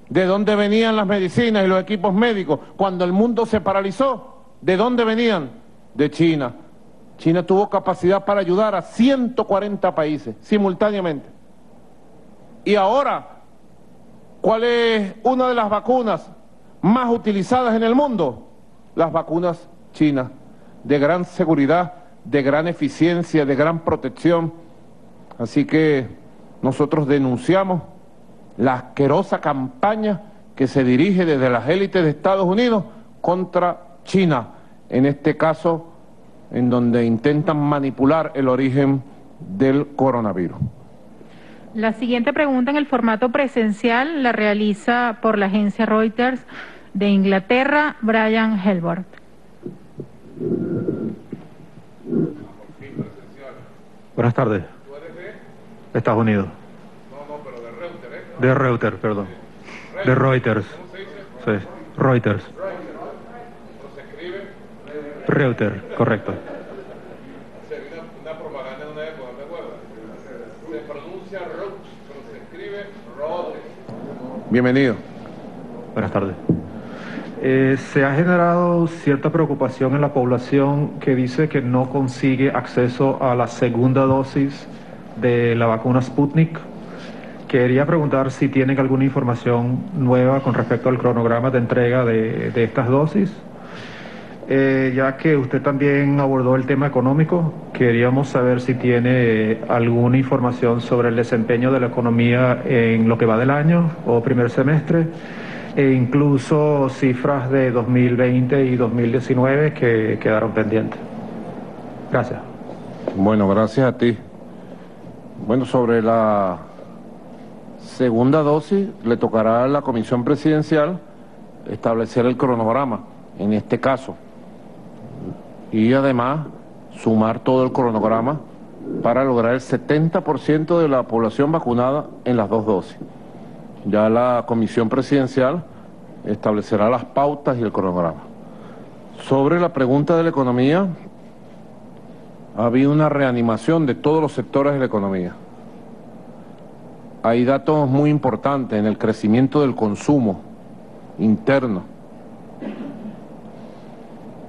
¿De dónde venían las medicinas y los equipos médicos? Cuando el mundo se paralizó, ¿de dónde venían? De China. China tuvo capacidad para ayudar a 140 países simultáneamente. Y ahora, ¿cuál es una de las vacunas más utilizadas en el mundo? Las vacunas chinas, de gran seguridad, de gran eficiencia, de gran protección. Así que nosotros denunciamos la asquerosa campaña que se dirige desde las élites de Estados Unidos contra China, en este caso en donde intentan manipular el origen del coronavirus. La siguiente pregunta en el formato presencial la realiza por la agencia Reuters de Inglaterra, Brian Helbert. Buenas tardes. ¿Tú eres de Estados Unidos? No, pero de Reuters, ¿eh? De Reuters, perdón. De Reuters. ¿Cómo se dice? Sí, Reuters. ¿Cómo se escribe? Reuters, correcto. Una propaganda en una época, ¿te acuerdas? Se pronuncia Reuters, pero se escribe Reuters. Bienvenido. Buenas tardes. Se ha generado cierta preocupación en la población que dice que no consigue acceso a la segunda dosis de la vacuna Sputnik. Quería preguntar si tienen alguna información nueva con respecto al cronograma de entrega de estas dosis. Ya que usted también abordó el tema económico, queríamos saber si tiene alguna información sobre el desempeño de la economía en lo que va del año o primer semestre, e incluso cifras de 2020 y 2019 que quedaron pendientes. Gracias. Bueno, gracias a ti. Bueno, sobre la segunda dosis le tocará a la Comisión Presidencial establecer el cronograma, en este caso, y además sumar todo el cronograma para lograr el 70% de la población vacunada en las dos dosis. Ya la Comisión Presidencial establecerá las pautas y el cronograma. Sobre la pregunta de la economía, ha habido una reanimación de todos los sectores de la economía. Hay datos muy importantes en el crecimiento del consumo interno,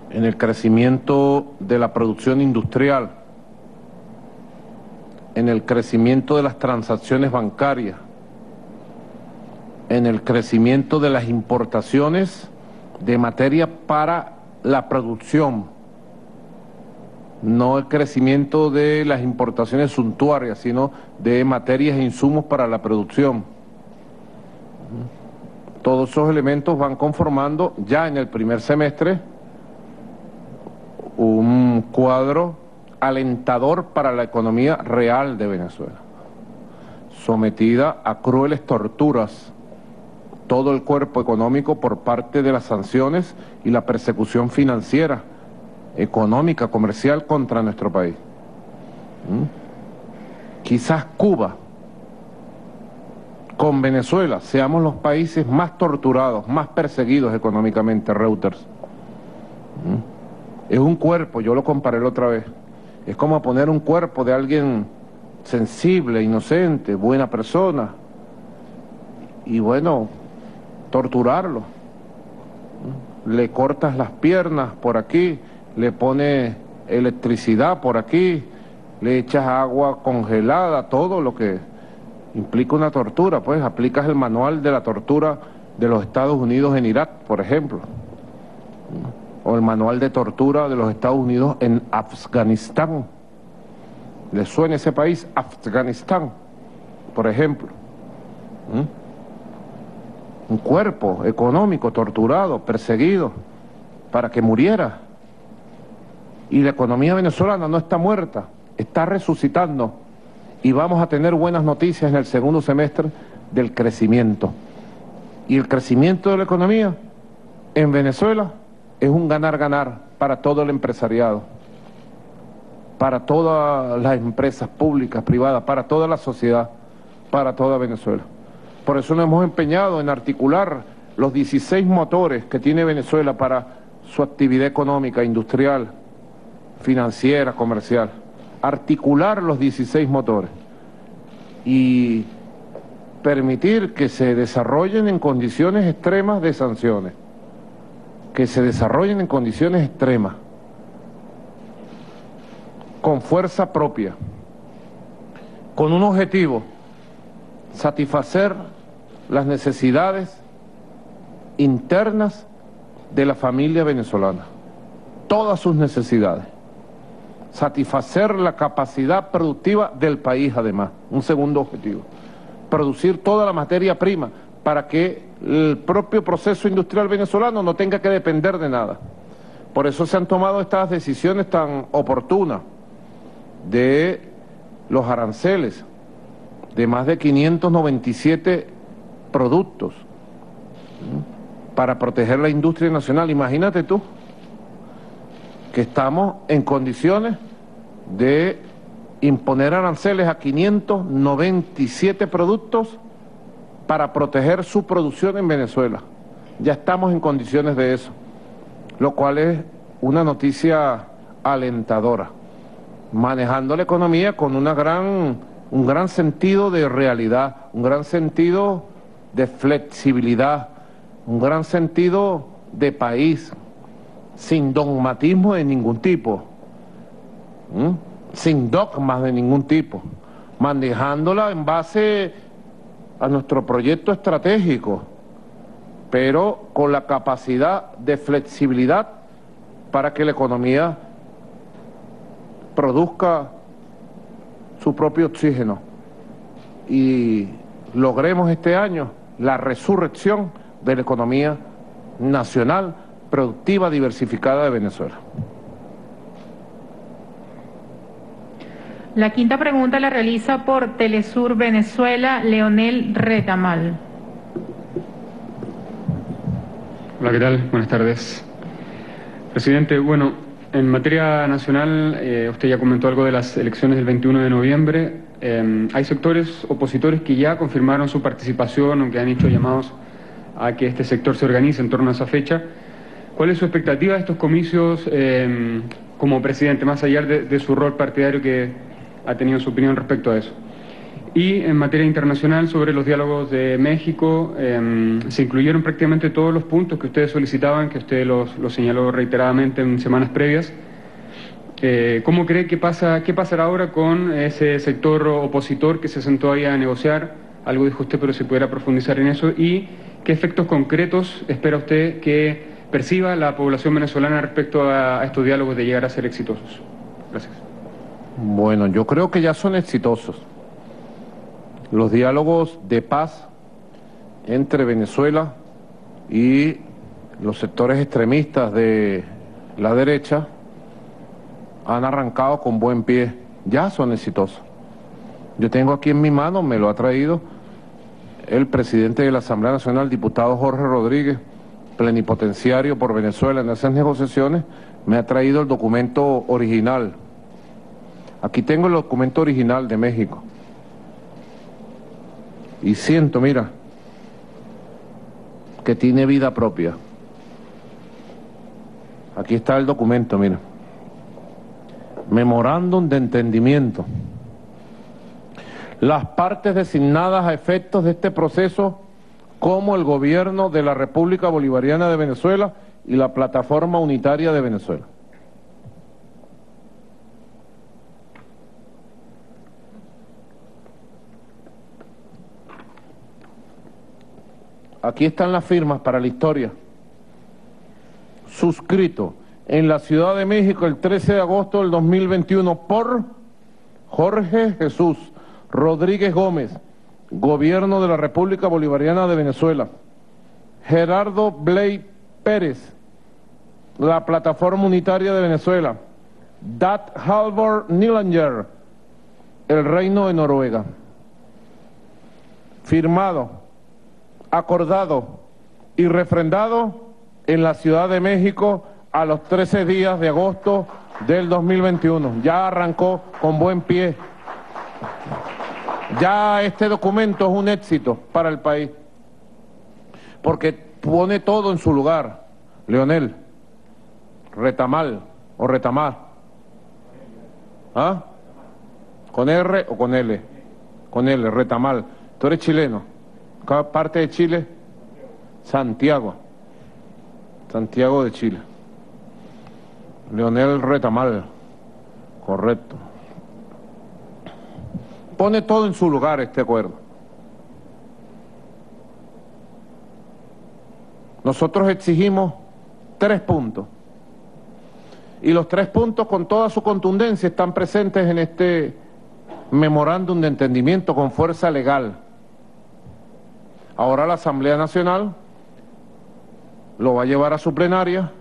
en el crecimiento de la producción industrial, en el crecimiento de las transacciones bancarias, en el crecimiento de las importaciones de materia para la producción, no el crecimiento de las importaciones suntuarias, sino de materias e insumos para la producción. Todos esos elementos van conformando ya en el primer semestre un cuadro alentador para la economía real de Venezuela, sometida a crueles torturas todo el cuerpo económico por parte de las sanciones y la persecución financiera, económica, comercial contra nuestro país. Quizás Cuba con Venezuela seamos los países más torturados, más perseguidos económicamente, Reuters. Es un cuerpo, yo lo comparé la otra vez, es como poner un cuerpo de alguien sensible, inocente, buena persona, y bueno, torturarlo. Le cortas las piernas por aquí, le pones electricidad por aquí, le echas agua congelada, todo lo que implica una tortura, pues aplicas el manual de la tortura de los Estados Unidos en Irak, por ejemplo, o el manual de tortura de los Estados Unidos en Afganistán. ¿Le suena ese país? Afganistán, por ejemplo. Un cuerpo económico torturado, perseguido, para que muriera. Y la economía venezolana no está muerta, está resucitando. Y vamos a tener buenas noticias en el segundo semestre del crecimiento. Y el crecimiento de la economía en Venezuela es un ganar-ganar para todo el empresariado, para todas las empresas públicas, privadas, para toda la sociedad, para toda Venezuela. Por eso nos hemos empeñado en articular los 16 motores que tiene Venezuela para su actividad económica, industrial, financiera, comercial. Articular los 16 motores y permitir que se desarrollen en condiciones extremas de sanciones, que se desarrollen en condiciones extremas, con fuerza propia, con un objetivo: satisfacer las necesidades internas de la familia venezolana, todas sus necesidades, satisfacer la capacidad productiva del país además, un segundo objetivo, producir toda la materia prima para que el propio proceso industrial venezolano no tenga que depender de nada. Por eso se han tomado estas decisiones tan oportunas de los aranceles de más de 597 productos para proteger la industria nacional. Imagínate tú que estamos en condiciones de imponer aranceles a 597 productos para proteger su producción en Venezuela. Ya estamos en condiciones de eso, lo cual es una noticia alentadora, manejando la economía con un gran sentido de realidad, un gran sentido de flexibilidad, un gran sentido de país, sin dogmatismo de ningún tipo, sin dogmas de ningún tipo, manejándola en base a nuestro proyecto estratégico, pero con la capacidad de flexibilidad para que la economía produzca su propio oxígeno y logremos este año la resurrección de la economía nacional, productiva, diversificada de Venezuela. La quinta pregunta la realiza por Telesur Venezuela, Leonel Retamal. Hola, ¿qué tal? Buenas tardes. Presidente, bueno, en materia nacional, usted ya comentó algo de las elecciones del 21 de noviembre. Hay sectores opositores que ya confirmaron su participación o que han hecho llamados a que este sector se organice en torno a esa fecha. ¿Cuál es su expectativa de estos comicios como presidente, más allá de su rol partidario que ha tenido su opinión respecto a eso? Y en materia internacional, sobre los diálogos de México, se incluyeron prácticamente todos los puntos que ustedes solicitaban, que usted los señaló reiteradamente en semanas previas. ¿Cómo cree que qué pasará ahora con ese sector opositor que se sentó ahí a negociar? Algo dijo usted, pero si pudiera profundizar en eso. ¿Y qué efectos concretos espera usted que perciba la población venezolana respecto a estos diálogos de llegar a ser exitosos? Gracias. Bueno, yo creo que ya son exitosos. Los diálogos de paz entre Venezuela y los sectores extremistas de la derecha han arrancado con buen pie, ya son exitosos. Yo tengo aquí en mi mano, me lo ha traído el presidente de la Asamblea Nacional, diputado Jorge Rodríguez, plenipotenciario por Venezuela en esas negociaciones, me ha traído el documento original. Aquí tengo el documento original de México. Y siento, mira, que tiene vida propia. Aquí está el documento, mira. Memorándum de entendimiento. Las partes designadas a efectos de este proceso, como el gobierno de la República Bolivariana de Venezuela y la Plataforma Unitaria de Venezuela. Aquí están las firmas para la historia. Suscrito en la Ciudad de México el 13 de agosto del 2021 por Jorge Jesús Rodríguez Gómez, Gobierno de la República Bolivariana de Venezuela. Gerardo Bley Pérez, la Plataforma Unitaria de Venezuela. Dag Halvor Nylander, el Reino de Noruega. Firmado, acordado y refrendado en la Ciudad de México a los 13 días de agosto del 2021. Ya arrancó con buen pie. Ya este documento es un éxito para el país, porque pone todo en su lugar. Leonel, Retamal o Retamar. ¿Ah? ¿Con R o con L? Con L, Retamal. Tú eres chileno. ¿Cada parte de Chile? Santiago. Santiago de Chile. Leonel Retamal. Correcto. Pone todo en su lugar este acuerdo. Nosotros exigimos 3 puntos. Y los 3 puntos con toda su contundencia están presentes en este memorándum de entendimiento con fuerza legal. Ahora la Asamblea Nacional lo va a llevar a su plenaria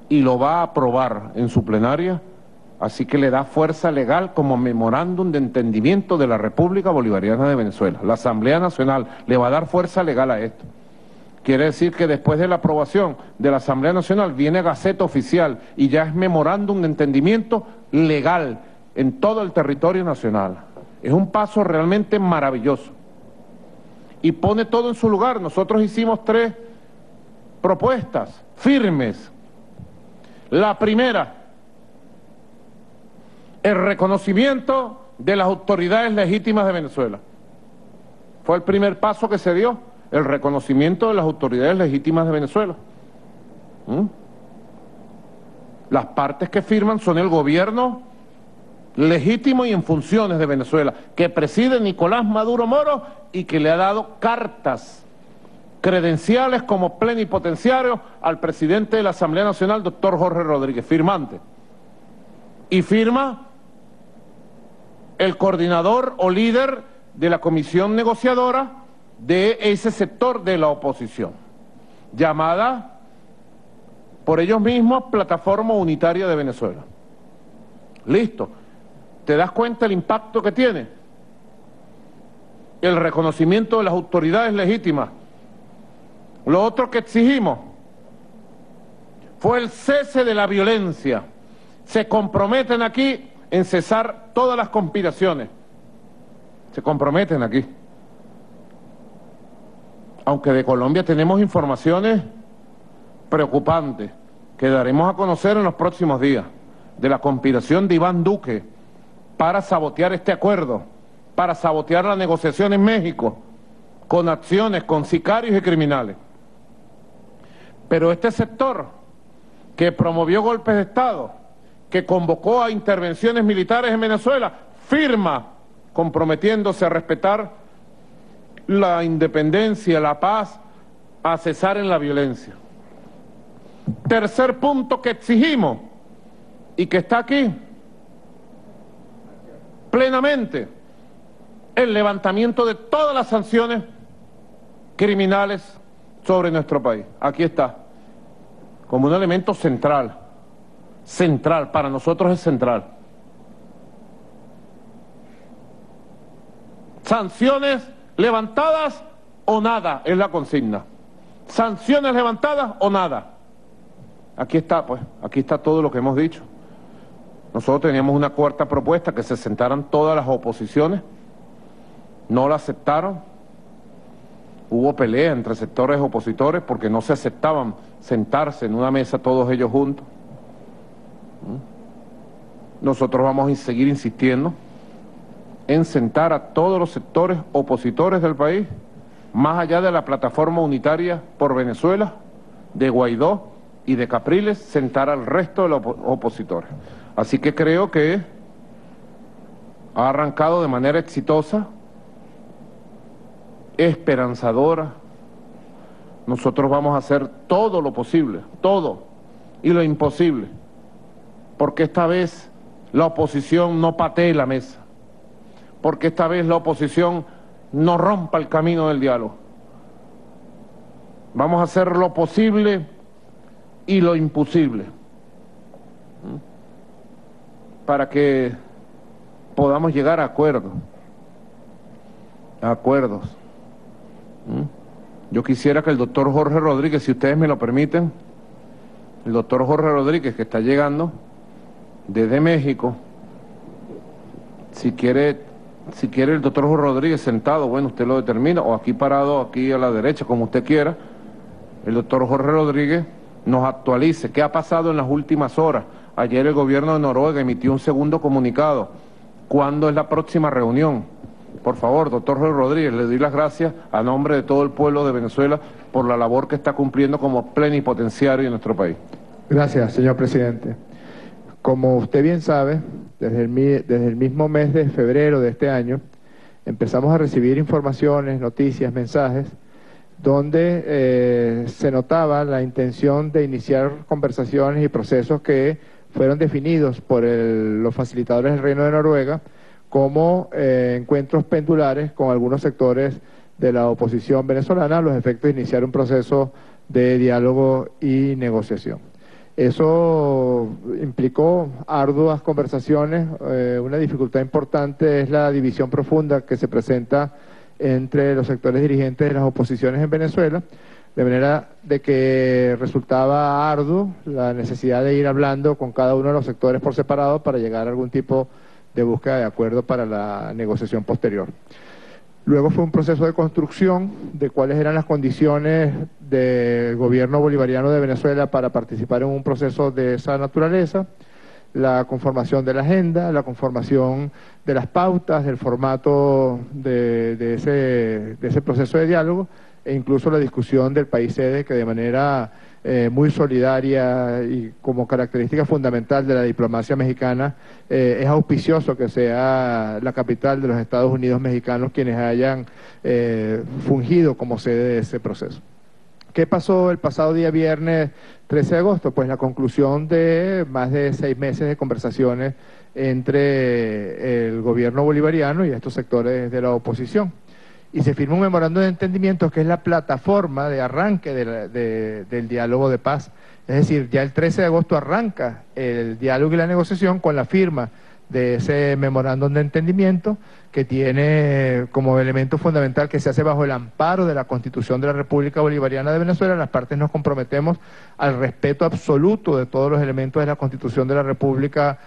y lo va a aprobar en su plenaria, así que le da fuerza legal como memorándum de entendimiento de la República Bolivariana de Venezuela. La Asamblea Nacional le va a dar fuerza legal a esto. Quiere decir que después de la aprobación de la Asamblea Nacional viene Gaceta Oficial y ya es memorándum de entendimiento legal en todo el territorio nacional. Es un paso realmente maravilloso y pone todo en su lugar. Nosotros hicimos 3 propuestas firmes. La primera, el reconocimiento de las autoridades legítimas de Venezuela. Fue el primer paso que se dio, el reconocimiento de las autoridades legítimas de Venezuela. Las partes que firman son el gobierno legítimo y en funciones de Venezuela, que preside Nicolás Maduro Moro y que le ha dado cartas credenciales como plenipotenciario al presidente de la Asamblea Nacional, doctor Jorge Rodríguez, firmante. Y firma el coordinador o líder de la comisión negociadora de ese sector de la oposición, llamada por ellos mismos Plataforma Unitaria de Venezuela. Listo. ¿Te das cuenta el impacto que tiene? El reconocimiento de las autoridades legítimas. Lo otro que exigimos fue el cese de la violencia. Se comprometen aquí en cesar todas las conspiraciones. Se comprometen aquí. Aunque de Colombia tenemos informaciones preocupantes que daremos a conocer en los próximos días, de la conspiración de Iván Duque para sabotear este acuerdo, para sabotear la negociación en México, con acciones, con sicarios y criminales. Pero este sector que promovió golpes de Estado, que convocó a intervenciones militares en Venezuela, firma comprometiéndose a respetar la independencia, la paz, a cesar en la violencia. Tercer punto que exigimos y que está aquí plenamente, el levantamiento de todas las sanciones criminales sobre nuestro país. Aquí está, como un elemento central, para nosotros es central. Sanciones levantadas o nada, es la consigna. Sanciones levantadas o nada. Aquí está, pues, aquí está todo lo que hemos dicho. Nosotros teníamos una cuarta propuesta, que se sentaran todas las oposiciones, no la aceptaron. Hubo pelea entre sectores opositores porque no se aceptaban sentarse en una mesa todos ellos juntos. Nosotros vamos a seguir insistiendo en sentar a todos los sectores opositores del país, más allá de la Plataforma Unitaria por Venezuela, de Guaidó y de Capriles, sentar al resto de los opositores. Así que creo que ha arrancado de manera exitosa, esperanzadora. Nosotros vamos a hacer todo lo posible, todo, y lo imposible, porque esta vez la oposición no patee la mesa, porque esta vez la oposición no rompa el camino del diálogo. Vamos a hacer lo posible y lo imposible para que podamos llegar a acuerdos. Yo quisiera que el doctor Jorge Rodríguez, si ustedes me lo permiten, el doctor Jorge Rodríguez, que está llegando desde México, si quiere el doctor Jorge Rodríguez sentado, bueno, usted lo determina, o aquí parado, aquí a la derecha, como usted quiera, el doctor Jorge Rodríguez nos actualice qué ha pasado en las últimas horas. Ayer el gobierno de Noruega emitió un segundo comunicado. ¿Cuándo es la próxima reunión? Por favor, doctor Jorge Rodríguez, le doy las gracias a nombre de todo el pueblo de Venezuela por la labor que está cumpliendo como plenipotenciario en nuestro país. Gracias, señor presidente. Como usted bien sabe, desde el mismo mes de febrero de este año, empezamos a recibir informaciones, noticias, mensajes, donde se notaba la intención de iniciar conversaciones y procesos que fueron definidos por los facilitadores del Reino de Noruega como encuentros pendulares con algunos sectores de la oposición venezolana a los efectos de iniciar un proceso de diálogo y negociación. Eso implicó arduas conversaciones. Una dificultad importante es la división profunda que se presenta entre los sectores dirigentes de las oposiciones en Venezuela, de manera de que resultaba arduo la necesidad de ir hablando con cada uno de los sectores por separado para llegar a algún tipo de búsqueda de acuerdo para la negociación posterior. Luego fue un proceso de construcción de cuáles eran las condiciones del gobierno bolivariano de Venezuela para participar en un proceso de esa naturaleza, la conformación de la agenda, la conformación de las pautas, del formato de ese proceso de diálogo, e incluso la discusión del país sede, que de manera muy solidaria y como característica fundamental de la diplomacia mexicana, es auspicioso que sea la capital de los Estados Unidos mexicanos quienes hayan fungido como sede de ese proceso. ¿Qué pasó el pasado día viernes 13 de agosto? Pues la conclusión de más de 6 meses de conversaciones entre el gobierno bolivariano y estos sectores de la oposición. Y se firma un memorándum de entendimiento que es la plataforma de arranque del diálogo de paz. Es decir, ya el 13 de agosto arranca el diálogo y la negociación con la firma de ese memorándum de entendimiento, que tiene como elemento fundamental que se hace bajo el amparo de la Constitución de la República Bolivariana de Venezuela. Las partes nos comprometemos al respeto absoluto de todos los elementos de la Constitución de la República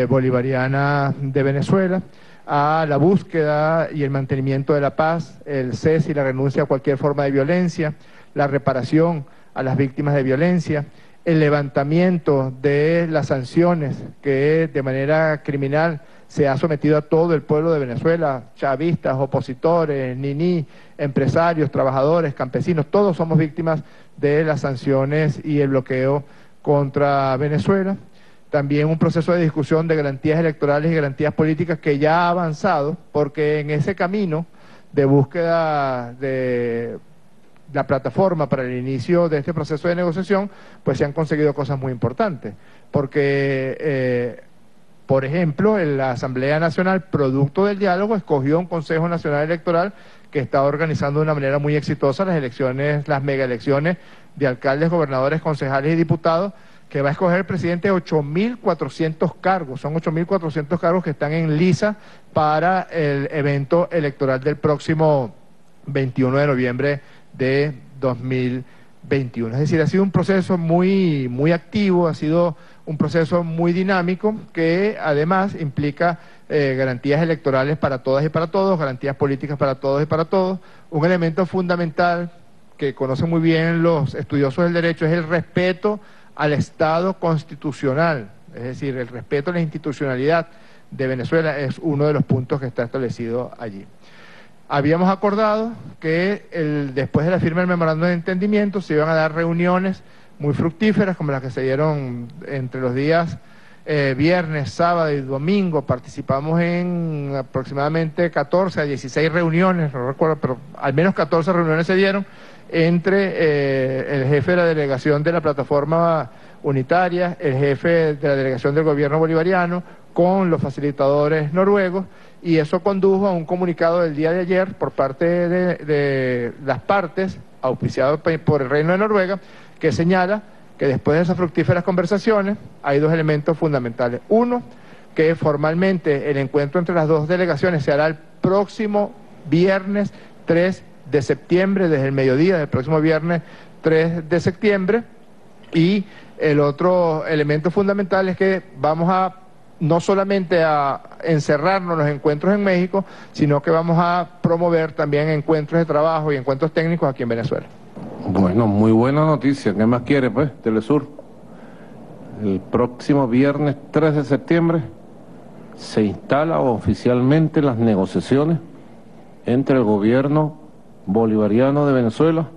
Bolivariana de Venezuela, a la búsqueda y el mantenimiento de la paz, el cese y la renuncia a cualquier forma de violencia, la reparación a las víctimas de violencia, el levantamiento de las sanciones que de manera criminal se ha sometido a todo el pueblo de Venezuela, chavistas, opositores, niní, empresarios, trabajadores, campesinos, todos somos víctimas de las sanciones y el bloqueo contra Venezuela. También un proceso de discusión de garantías electorales y garantías políticas que ya ha avanzado, porque en ese camino de búsqueda de la plataforma para el inicio de este proceso de negociación, pues se han conseguido cosas muy importantes, porque, por ejemplo, la Asamblea Nacional, producto del diálogo, escogió un Consejo Nacional Electoral que está organizando de una manera muy exitosa las elecciones, las megaelecciones de alcaldes, gobernadores, concejales y diputados, que va a escoger el presidente de 8.400 cargos. Son 8.400 cargos que están en lisa para el evento electoral del próximo 21 de noviembre de 2021. Es decir, ha sido un proceso muy activo, ha sido un proceso muy dinámico que además implica garantías electorales para todas y para todos, garantías políticas para todos y para todos. Un elemento fundamental que conocen muy bien los estudiosos del derecho es el respeto al Estado constitucional, es decir, el respeto a la institucionalidad de Venezuela es uno de los puntos que está establecido allí. Habíamos acordado que después de la firma del memorándum de entendimiento se iban a dar reuniones muy fructíferas como las que se dieron entre los días viernes, sábado y domingo. Participamos en aproximadamente 14 a 16 reuniones, no recuerdo, pero al menos 14 reuniones se dieron entre el jefe de la delegación de la plataforma unitaria, el jefe de la delegación del gobierno bolivariano, con los facilitadores noruegos, y eso condujo a un comunicado del día de ayer por parte de las partes, auspiciado por el Reino de Noruega, que señala que después de esas fructíferas conversaciones hay dos elementos fundamentales. Uno, que formalmente el encuentro entre las dos delegaciones se hará el próximo viernes 3 de septiembre, desde el mediodía del próximo viernes 3 de septiembre, y el otro elemento fundamental es que vamos a no solamente a encerrarnos en los encuentros en México, sino que vamos a promover también encuentros de trabajo y encuentros técnicos aquí en Venezuela. Bueno, muy buena noticia. ¿Qué más quiere, pues, Telesur? El próximo viernes 3 de septiembre se instalan oficialmente las negociaciones entre el gobierno bolivariano de Venezuela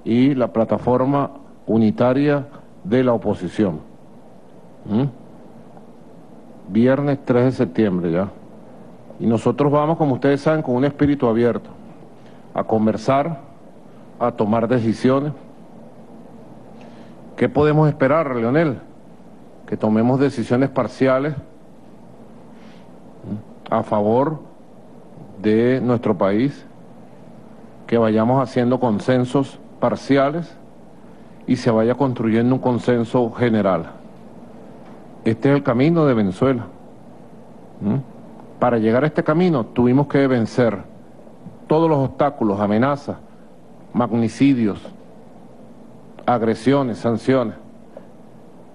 y la plataforma unitaria de la oposición. Viernes 3 de septiembre ya. Y nosotros vamos, como ustedes saben, con un espíritu abierto a conversar, a tomar decisiones. ¿Qué podemos esperar, Leonel? Que tomemos decisiones parciales a favor de nuestro país que vayamos haciendo consensos parciales y se vaya construyendo un consenso general. Este es el camino de Venezuela. Para llegar a este camino tuvimos que vencer todos los obstáculos, amenazas, magnicidios, agresiones, sanciones.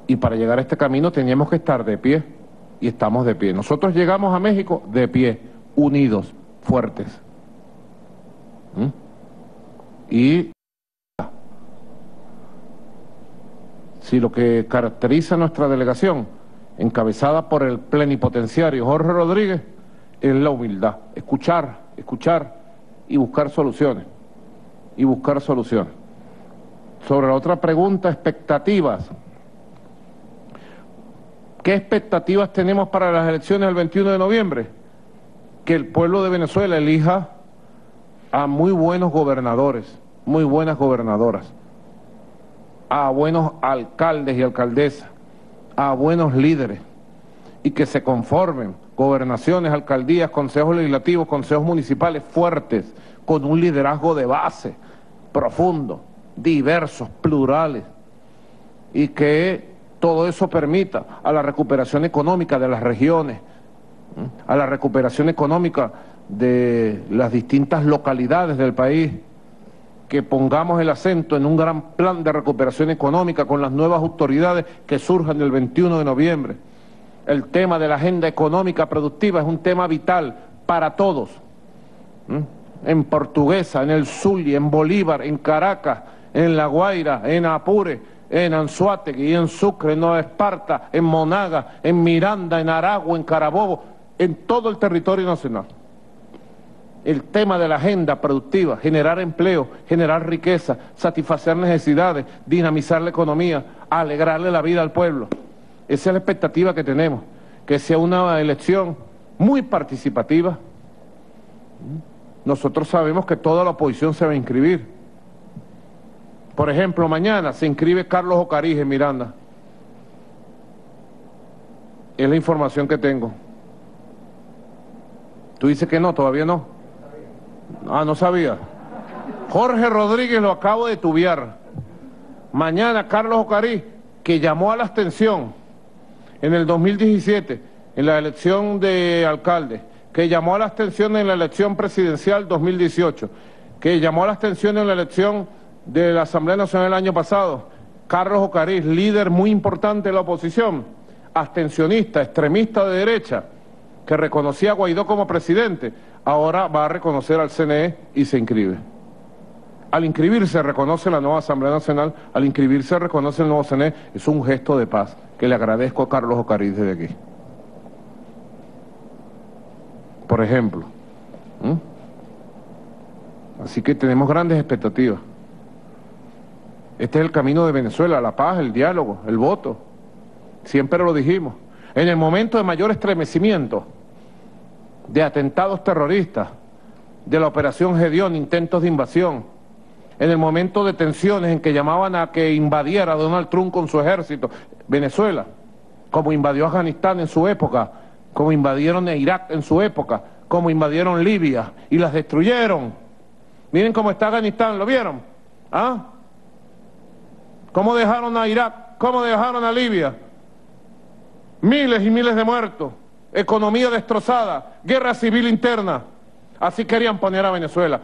Y para llegar a este camino teníamos que estar de pie, y estamos de pie. Nosotros llegamos a México de pie, unidos, fuertes. Y si lo que caracteriza a nuestra delegación, encabezada por el plenipotenciario Jorge Rodríguez, es la humildad, escuchar y buscar soluciones, Sobre la otra pregunta, expectativas. ¿Qué expectativas tenemos para las elecciones del 21 de noviembre? Que el pueblo de Venezuela elija a muy buenos gobernadores, muy buenas gobernadoras, a buenos alcaldes y alcaldesas, a buenos líderes, y que se conformen gobernaciones, alcaldías, consejos legislativos, consejos municipales fuertes, con un liderazgo de base, profundo, diversos, plurales, y que todo eso permita a la recuperación económica de las regiones, a la recuperación económica de las distintas localidades del país, que pongamos el acento en un gran plan de recuperación económica con las nuevas autoridades que surjan el 21 de noviembre. El tema de la agenda económica productiva es un tema vital para todos. En Portuguesa, en el Zulia, en Bolívar, en Caracas, en La Guaira, en Apure, en Anzoátegui, en Sucre, en Nueva Esparta, en Monaga, en Miranda, en Aragua, en Carabobo, en todo el territorio nacional. El tema de la agenda productiva, generar empleo, generar riqueza, satisfacer necesidades, dinamizar la economía, alegrarle la vida al pueblo. Esa es la expectativa que tenemos, que sea una elección muy participativa. Nosotros sabemos que toda la oposición se va a inscribir. Por ejemplo, mañana se inscribe Carlos Ocariz en Miranda. Es la información que tengo. Tú dices que no, todavía no. Ah, no sabía. Jorge Rodríguez lo acabo de tubiar. Mañana Carlos Ocariz, que llamó a la abstención en el 2017, en la elección de alcalde, que llamó a la abstención en la elección presidencial 2018, que llamó a la abstención en la elección de la Asamblea Nacional el año pasado. Carlos Ocariz, líder muy importante de la oposición, abstencionista, extremista de derecha, que reconocía a Guaidó como presidente, ahora va a reconocer al CNE y se inscribe. Al inscribirse reconoce la nueva Asamblea Nacional, al inscribirse reconoce el nuevo CNE, es un gesto de paz que le agradezco a Carlos Ocariz desde aquí. Por ejemplo. Así que tenemos grandes expectativas. Este es el camino de Venezuela, la paz, el diálogo, el voto. Siempre lo dijimos. En el momento de mayor estremecimiento, de atentados terroristas, de la operación Gedeón, intentos de invasión, en el momento de tensiones en que llamaban a que invadiera Donald Trump con su ejército Venezuela, como invadió Afganistán en su época, como invadieron Irak en su época, como invadieron Libia y las destruyeron. Miren cómo está Afganistán, ¿lo vieron? ¿Ah? ¿Cómo dejaron a Irak? ¿Cómo dejaron a Libia? Miles y miles de muertos, economía destrozada, guerra civil interna. Así querían poner a Venezuela.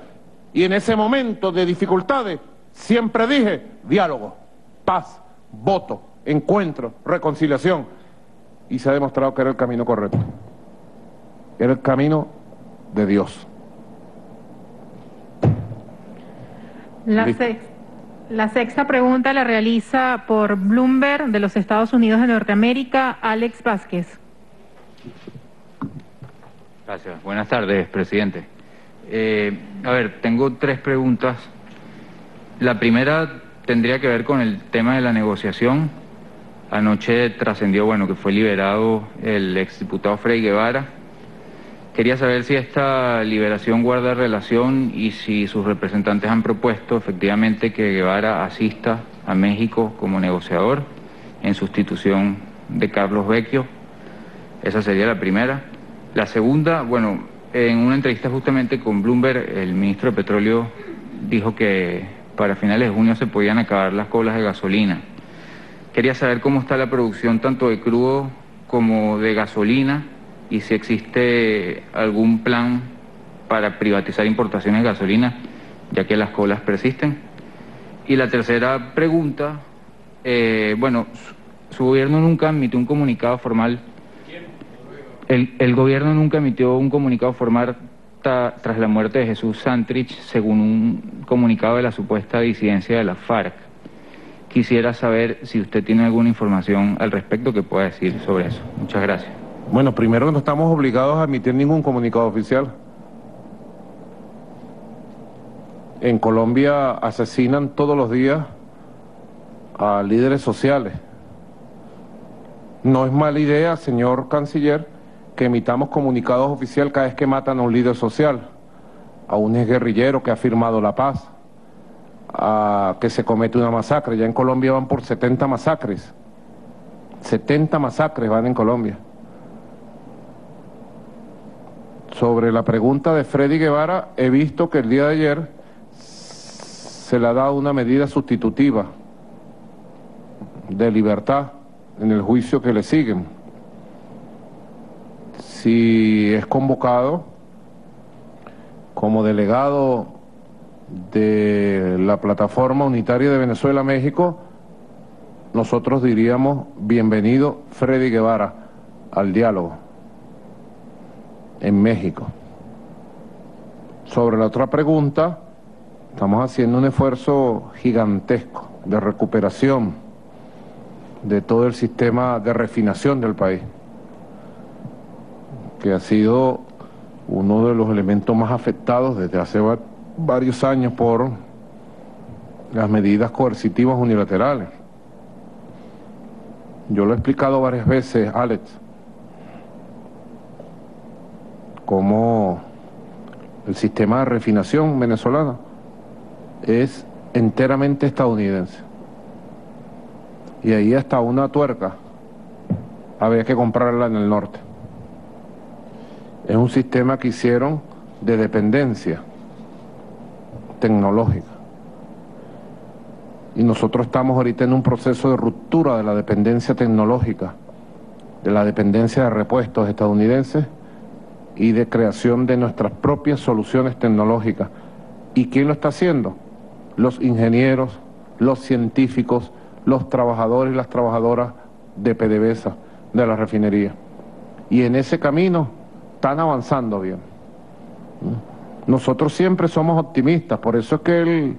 Y en ese momento de dificultades, siempre dije, diálogo, paz, voto, encuentro, reconciliación. Y se ha demostrado que era el camino correcto. Era el camino de Dios. La sexta pregunta la realiza por Bloomberg de los Estados Unidos de Norteamérica, Alex Vázquez. Gracias. Buenas tardes, presidente. A ver, tengo tres preguntas. La primera tendría que ver con el tema de la negociación. Anoche trascendió, bueno, que fue liberado el exdiputado Freddy Guevara. Quería saber si esta liberación guarda relación y si sus representantes han propuesto efectivamente que Guevara asista a México como negociador en sustitución de Carlos Vecchio. Esa sería la primera. La segunda, bueno, en una entrevista justamente con Bloomberg, el ministro de Petróleo dijo que para finales de junio se podían acabar las colas de gasolina. Quería saber cómo está la producción tanto de crudo como de gasolina y si existe algún plan para privatizar importaciones de gasolina, ya que las colas persisten. Y la tercera pregunta, bueno, su gobierno nunca emitió un comunicado formal. El gobierno nunca emitió un comunicado formal tras la muerte de Jesús Santrich, según un comunicado de la supuesta disidencia de la FARC. Quisiera saber si usted tiene alguna información al respecto que pueda decir sobre eso. Muchas gracias. Bueno, primero no estamos obligados a emitir ningún comunicado oficial. En Colombia asesinan todos los días a líderes sociales. No es mala idea, señor canciller, que emitamos comunicados oficiales cada vez que matan a un líder social, a un exguerrillero que ha firmado la paz, a que se comete una masacre. Ya en Colombia van por 70 masacres. 70 masacres van en Colombia. Sobre la pregunta de Freddy Guevara, he visto que el día de ayer se le ha dado una medida sustitutiva de libertad en el juicio que le siguen. Si es convocado como delegado de la Plataforma Unitaria de Venezuela-México, nosotros diríamos bienvenido Freddy Guevara al diálogo en México. Sobre la otra pregunta, estamos haciendo un esfuerzo gigantesco de recuperación de todo el sistema de refinación del país, que ha sido uno de los elementos más afectados desde hace varios años por las medidas coercitivas unilaterales. Yo lo he explicado varias veces, Alex, cómo el sistema de refinación venezolano es enteramente estadounidense. Y ahí hasta una tuerca había que comprarla en el norte. Es un sistema que hicieron de dependencia tecnológica. Y nosotros estamos ahorita en un proceso de ruptura de la dependencia tecnológica, de la dependencia de repuestos estadounidenses y de creación de nuestras propias soluciones tecnológicas. ¿Y quién lo está haciendo? Los ingenieros, los científicos, los trabajadores y las trabajadoras de PDVSA, de la refinería. Y en ese camino están avanzando bien. Nosotros siempre somos optimistas, por eso es que el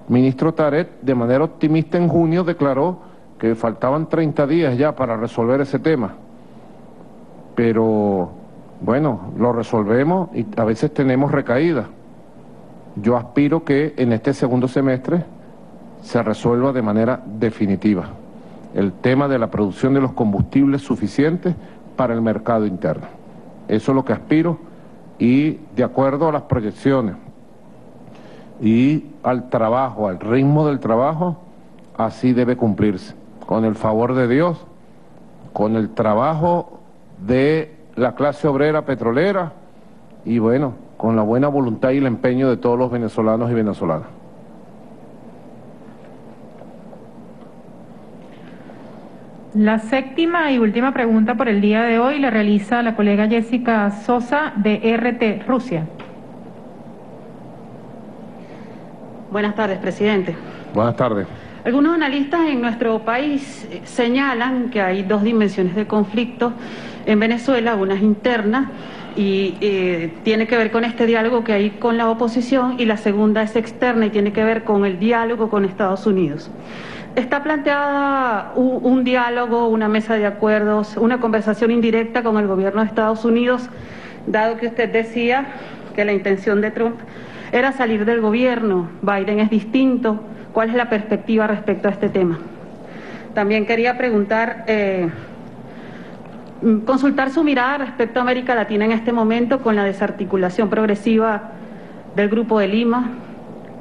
ministro Taret, de manera optimista en junio, declaró que faltaban 30 días ya para resolver ese tema. Pero, bueno, lo resolvemos y a veces tenemos recaídas. Yo aspiro que en este segundo semestre se resuelva de manera definitiva el tema de la producción de los combustibles suficientes para el mercado interno. Eso es lo que aspiro y de acuerdo a las proyecciones y al trabajo, al ritmo del trabajo, así debe cumplirse. Con el favor de Dios, con el trabajo de la clase obrera petrolera y bueno, con la buena voluntad y el empeño de todos los venezolanos y venezolanas. La séptima y última pregunta por el día de hoy la realiza la colega Jessica Sosa de RT Rusia. Buenas tardes, presidente. Buenas tardes. Algunos analistas en nuestro país señalan que hay dos dimensiones de conflicto en Venezuela, una es interna y tiene que ver con este diálogo que hay con la oposición, y la segunda es externa y tiene que ver con el diálogo con Estados Unidos. Está planteada un diálogo, una mesa de acuerdos, una conversación indirecta con el gobierno de Estados Unidos, dado que usted decía que la intención de Trump era salir del gobierno. Biden es distinto. ¿Cuál es la perspectiva respecto a este tema? También quería preguntar, consultar su mirada respecto a América Latina en este momento con la desarticulación progresiva del Grupo de Lima,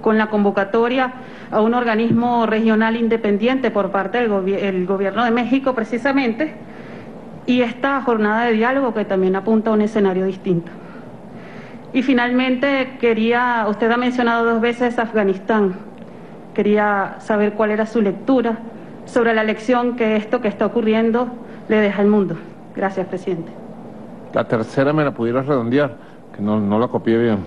con la convocatoria a un organismo regional independiente por parte del gobierno de México precisamente, y esta jornada de diálogo que también apunta a un escenario distinto. Y finalmente usted ha mencionado 2 veces Afganistán. Quería saber cuál era su lectura sobre la lección que esto que está ocurriendo le deja al mundo. Gracias, presidente. La tercera me la pudiera redondear, que no la copié bien.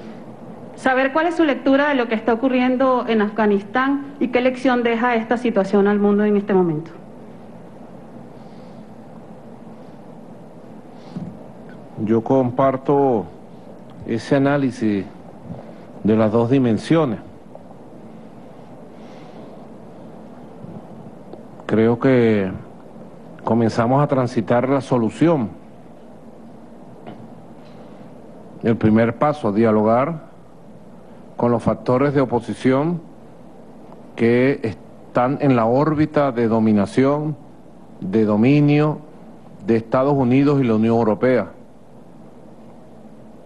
Saber cuál es su lectura de lo que está ocurriendo en Afganistán y qué lección deja esta situación al mundo en este momento. Yo comparto ese análisis de las 2 dimensiones. Creo que comenzamos a transitar la solución. El primer paso, dialogar con los factores de oposición que están en la órbita de dominación, de dominio de Estados Unidos y la Unión Europea.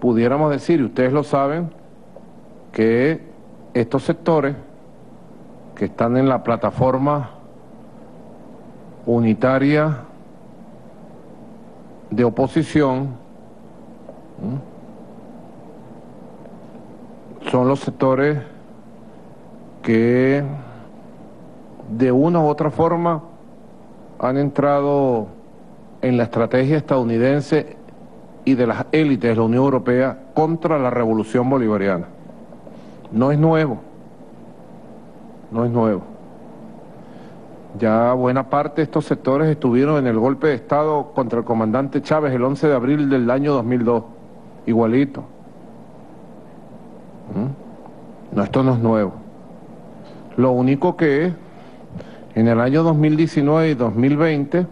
Pudiéramos decir, y ustedes lo saben, que estos sectores que están en la plataforma unitaria de oposición son los sectores que de una u otra forma han entrado en la estrategia estadounidense y de las élites de la Unión Europea contra la revolución bolivariana. No es nuevo, no es nuevo. Ya buena parte de estos sectores estuvieron en el golpe de Estado contra el comandante Chávez el 11 de abril del año 2002, igualito. No, esto no es nuevo. Lo único que es, en el año 2019 y 2020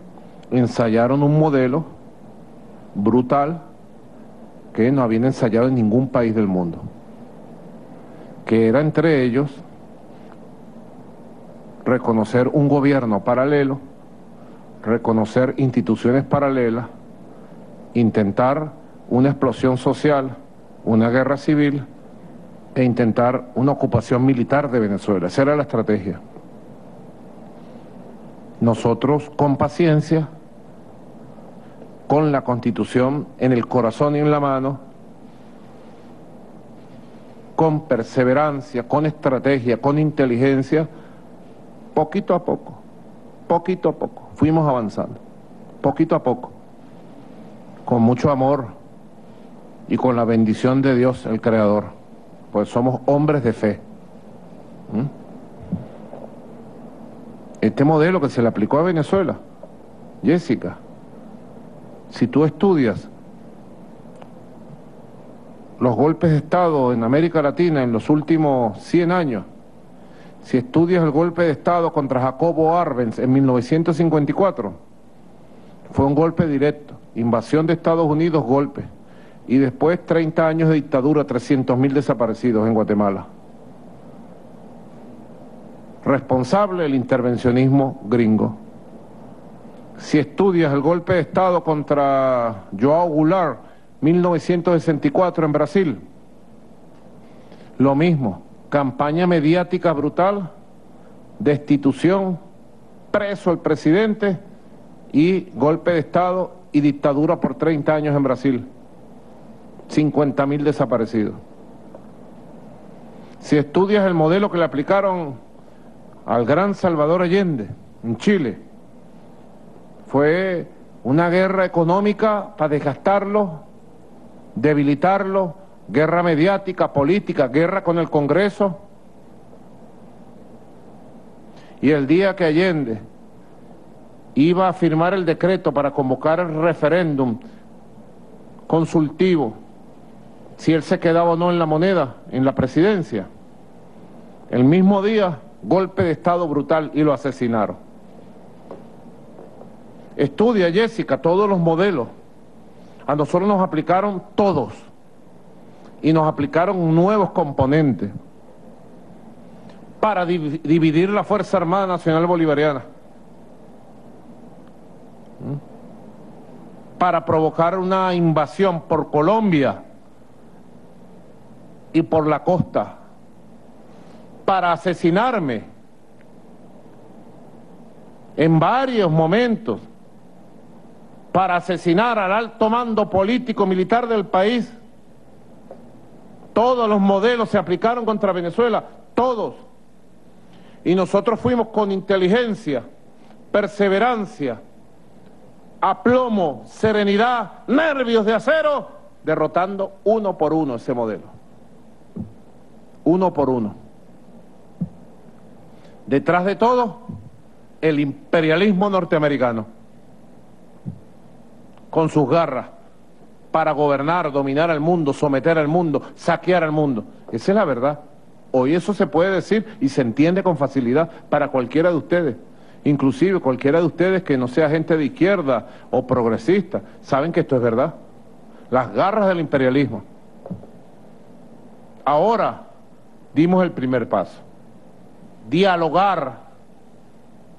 ensayaron un modelo brutal que no habían ensayado en ningún país del mundo, que era entre ellos reconocer un gobierno paralelo, reconocer instituciones paralelas, intentar una explosión social, una guerra civil e intentar una ocupación militar de Venezuela. Esa era la estrategia. Nosotros, con paciencia, con la Constitución en el corazón y en la mano, con perseverancia, con estrategia, con inteligencia, poquito a poco, fuimos avanzando, poquito a poco, con mucho amor y con la bendición de Dios, el Creador, pues somos hombres de fe. Este modelo que se le aplicó a Venezuela, Jessica, si tú estudias los golpes de Estado en América Latina en los últimos 100 años, si estudias el golpe de Estado contra Jacobo Arbenz en 1954, fue un golpe directo, invasión de Estados Unidos, golpe, y después 30 años de dictadura, 300.000 desaparecidos en Guatemala. Responsable el intervencionismo gringo. Si estudias el golpe de Estado contra João Goulart, 1964 en Brasil, lo mismo, campaña mediática brutal, destitución, preso el presidente y golpe de Estado y dictadura por 30 años en Brasil, 50.000 desaparecidos. Si estudias el modelo que le aplicaron al gran Salvador Allende en Chile, fue una guerra económica para desgastarlo, debilitarlo, guerra mediática, política, guerra con el Congreso. Y el día que Allende iba a firmar el decreto para convocar el referéndum consultivo, si él se quedaba o no en la moneda, en la presidencia, el mismo día, golpe de Estado brutal y lo asesinaron. Estudia, Jessica, todos los modelos. A nosotros nos aplicaron todos y nos aplicaron nuevos componentes para dividir la Fuerza Armada Nacional Bolivariana, para provocar una invasión por Colombia y por la costa, para asesinarme en varios momentos, para asesinar al alto mando político militar del país Todos los modelos se aplicaron contra Venezuela, todos. Y nosotros fuimos con inteligencia, perseverancia, aplomo, serenidad, nervios de acero, derrotando uno por uno ese modelo. Uno por uno. Detrás de todo, el imperialismo norteamericano, con sus garras, para gobernar, dominar al mundo, someter al mundo, saquear al mundo. Esa es la verdad. Hoy eso se puede decir y se entiende con facilidad para cualquiera de ustedes. Inclusive cualquiera de ustedes que no sea gente de izquierda o progresista, saben que esto es verdad. Las garras del imperialismo. Ahora dimos el primer paso. Dialogar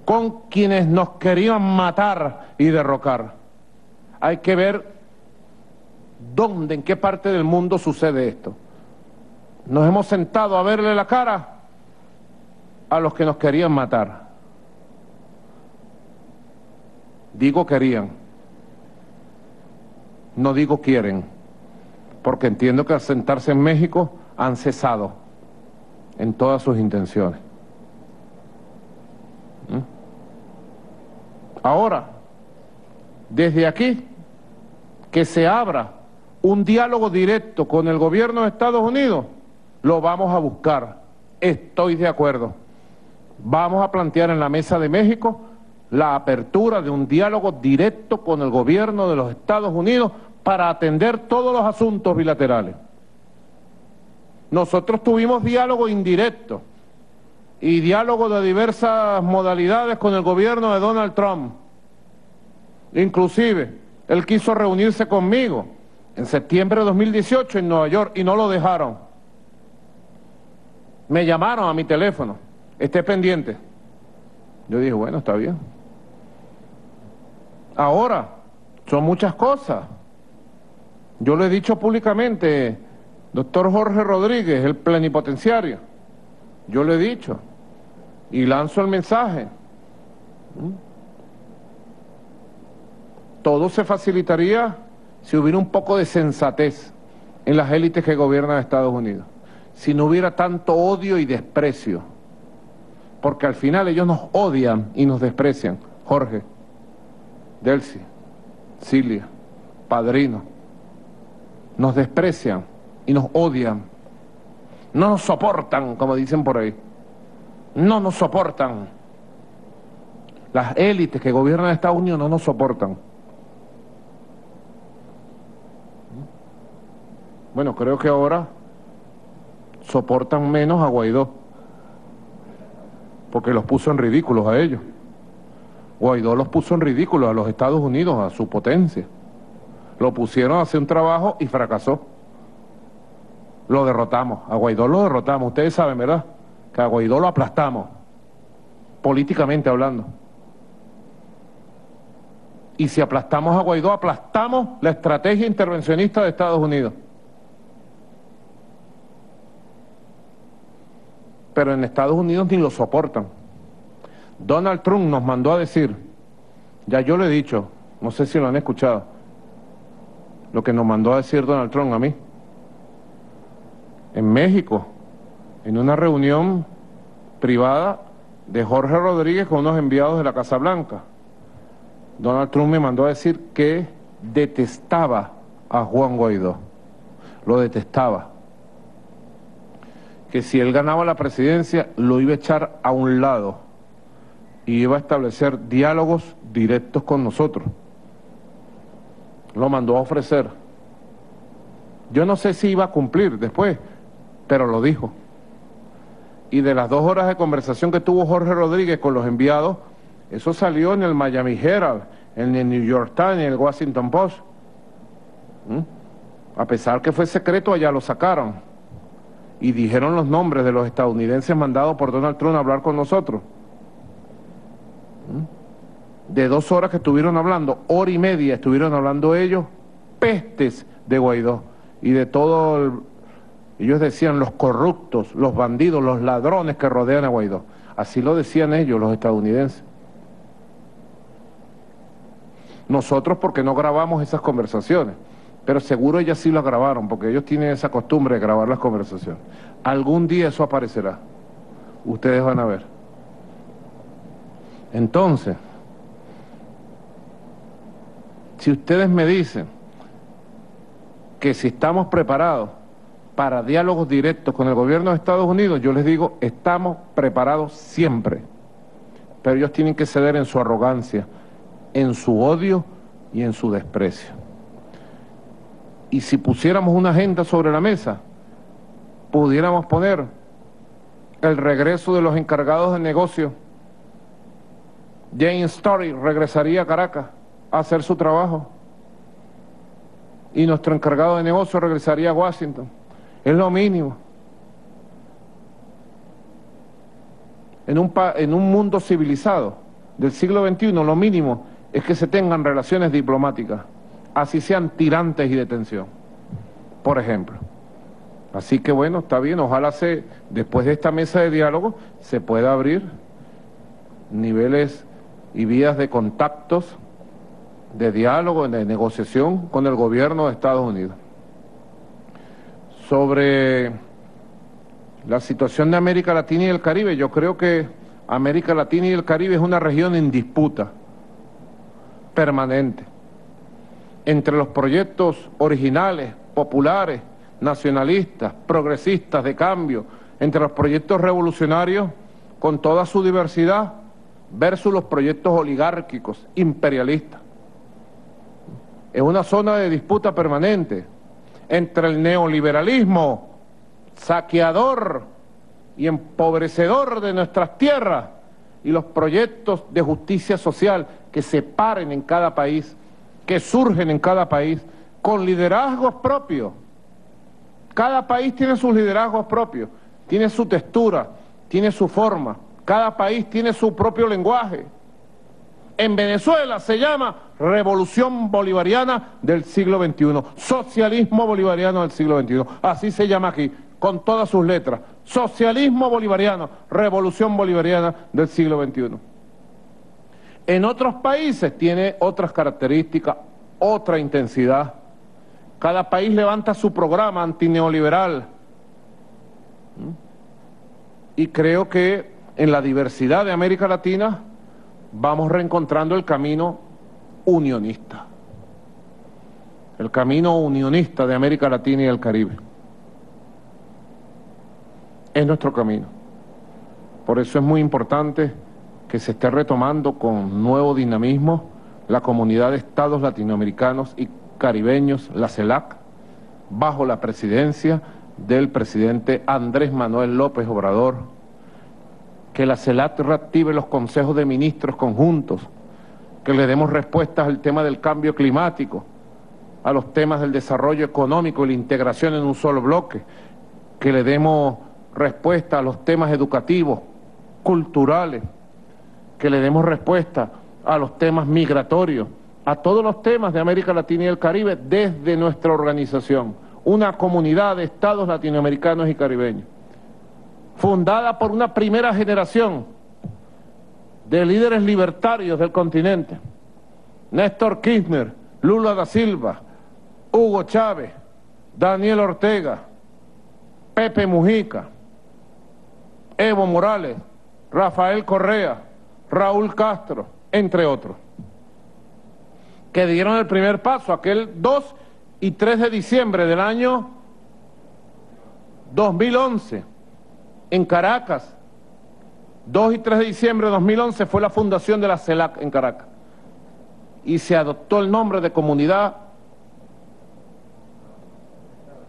con quienes nos querían matar y derrocar. Hay que ver dónde, en qué parte del mundo sucede esto. Nos hemos sentado a verle la cara a los que nos querían matar. Digo querían, no digo quieren, porque entiendo que al sentarse en México han cesado en todas sus intenciones. Ahora, desde aquí, que se abra un diálogo directo con el gobierno de Estados Unidos, lo vamos a buscar. Estoy de acuerdo. Vamos a plantear en la mesa de México la apertura de un diálogo directo con el gobierno de los Estados Unidos para atender todos los asuntos bilaterales. Nosotros tuvimos diálogo indirecto y diálogo de diversas modalidades con el gobierno de Donald Trump. Inclusive, él quiso reunirse conmigo en septiembre de 2018 en Nueva York y no lo dejaron. Me llamaron a mi teléfono, esté pendiente. Yo dije, bueno, está bien. Ahora, son muchas cosas. Yo lo he dicho públicamente, doctor Jorge Rodríguez, el plenipotenciario. Yo lo he dicho y lanzo el mensaje. Todo se facilitaría si hubiera un poco de sensatez en las élites que gobiernan Estados Unidos. Si no hubiera tanto odio y desprecio. Porque al final ellos nos odian y nos desprecian. Jorge, Delcy, Cilia, Padrino. Nos desprecian y nos odian. No nos soportan, como dicen por ahí. No nos soportan. Las élites que gobiernan Estados Unidos no nos soportan. Bueno, creo que ahora soportan menos a Guaidó, porque los puso en ridículos a ellos. Guaidó los puso en ridículos a los Estados Unidos, a su potencia. Lo pusieron a hacer un trabajo y fracasó. Lo derrotamos, a Guaidó lo derrotamos. Ustedes saben, ¿verdad? Que a Guaidó lo aplastamos, políticamente hablando. Y si aplastamos a Guaidó, aplastamos la estrategia intervencionista de Estados Unidos. Pero en Estados Unidos ni lo soportan. Donald Trump nos mandó a decir, ya yo lo he dicho, no sé si lo han escuchado, lo que nos mandó a decir Donald Trump a mí. En México, en una reunión privada de Jorge Rodríguez con unos enviados de la Casa Blanca, Donald Trump me mandó a decir que detestaba a Juan Guaidó. Lo detestaba. Que si él ganaba la presidencia, lo iba a echar a un lado y iba a establecer diálogos directos con nosotros. Lo mandó a ofrecer. Yo no sé si iba a cumplir después, pero lo dijo. Y de las 2 horas de conversación que tuvo Jorge Rodríguez con los enviados, eso salió en el Miami Herald, en el New York Times, en el Washington Post. A pesar que fue secreto, allá lo sacaron. Y dijeron los nombres de los estadounidenses mandados por Donald Trump a hablar con nosotros. De 2 horas que estuvieron hablando, 1 hora y media estuvieron hablando ellos, pestes de Guaidó y de todo ellos decían los corruptos, los bandidos, los ladrones que rodean a Guaidó. Así lo decían ellos, los estadounidenses. Nosotros porque no grabamos esas conversaciones, pero seguro ellas sí las grabaron, porque ellos tienen esa costumbre de grabar las conversaciones. Algún día eso aparecerá, ustedes van a ver. Entonces, si ustedes me dicen que si estamos preparados para diálogos directos con el gobierno de Estados Unidos, yo les digo, estamos preparados siempre. Pero ellos tienen que ceder en su arrogancia, en su odio y en su desprecio. Y si pusiéramos una agenda sobre la mesa, pudiéramos poner el regreso de los encargados de negocio. James Story regresaría a Caracas a hacer su trabajo y nuestro encargado de negocio regresaría a Washington. Es lo mínimo. En un mundo civilizado del siglo XXI, lo mínimo es que se tengan relaciones diplomáticas, así sean tirantes y de tensión, por ejemplo. Así que bueno, está bien, ojalá después de esta mesa de diálogo se pueda abrir niveles y vías de contactos, de diálogo, de negociación con el gobierno de Estados Unidos. Sobre la situación de América Latina y el Caribe, yo creo que América Latina y el Caribe es una región en disputa permanente entre los proyectos originales, populares, nacionalistas, progresistas, de cambio, entre los proyectos revolucionarios con toda su diversidad versus los proyectos oligárquicos, imperialistas. Es una zona de disputa permanente entre el neoliberalismo saqueador y empobrecedor de nuestras tierras y los proyectos de justicia social que se paren en cada país, que surgen en cada país, con liderazgos propios. Cada país tiene sus liderazgos propios, tiene su textura, tiene su forma, cada país tiene su propio lenguaje. En Venezuela se llama Revolución Bolivariana del siglo XXI, Socialismo Bolivariano del siglo XXI, así se llama aquí, con todas sus letras, Socialismo Bolivariano, Revolución Bolivariana del siglo XXI. En otros países tiene otras características, otra intensidad. Cada país levanta su programa antineoliberal. Y creo que en la diversidad de América Latina vamos reencontrando el camino unionista. El camino unionista de América Latina y el Caribe. Es nuestro camino. Por eso es muy importante que se esté retomando con nuevo dinamismo la comunidad de estados latinoamericanos y caribeños, la CELAC, bajo la presidencia del presidente Andrés Manuel López Obrador, que la CELAC reactive los consejos de ministros conjuntos, que le demos respuestas al tema del cambio climático, a los temas del desarrollo económico y la integración en un solo bloque, que le demos respuesta a los temas educativos, culturales, que le demos respuesta a los temas migratorios, a todos los temas de América Latina y el Caribe desde nuestra organización, una comunidad de estados latinoamericanos y caribeños, fundada por una primera generación de líderes libertarios del continente, Néstor Kirchner, Lula da Silva, Hugo Chávez, Daniel Ortega, Pepe Mujica, Evo Morales, Rafael Correa, Raúl Castro, entre otros, que dieron el primer paso aquel 2 y 3 de diciembre del año 2011 en Caracas. 2 y 3 de diciembre de 2011 fue la fundación de la CELAC en Caracas y se adoptó el nombre de Comunidad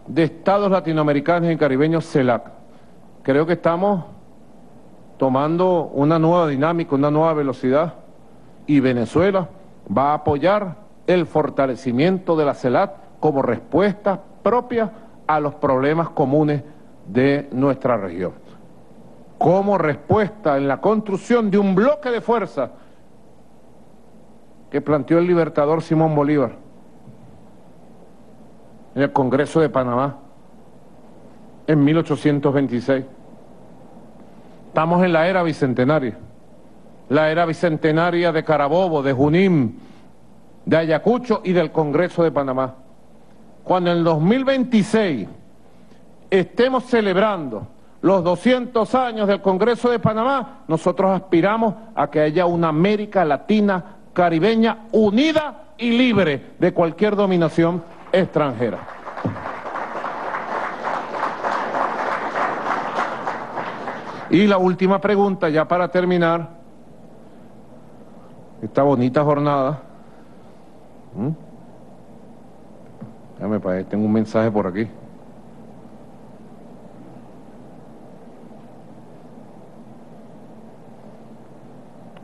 de Estados Latinoamericanos y Caribeños, CELAC. Creo que estamos tomando una nueva dinámica, una nueva velocidad, y Venezuela va a apoyar el fortalecimiento de la CELAC como respuesta propia a los problemas comunes de nuestra región, como respuesta en la construcción de un bloque de fuerza que planteó el libertador Simón Bolívar en el Congreso de Panamá en 1826. Estamos en la era bicentenaria de Carabobo, de Junín, de Ayacucho y del Congreso de Panamá. cuando en el 2026 estemos celebrando los 200 años del Congreso de Panamá, nosotros aspiramos a que haya una América Latina caribeña unida y libre de cualquier dominación extranjera. Y la última pregunta, ya para terminar esta bonita jornada. Déjame para tengo un mensaje por aquí.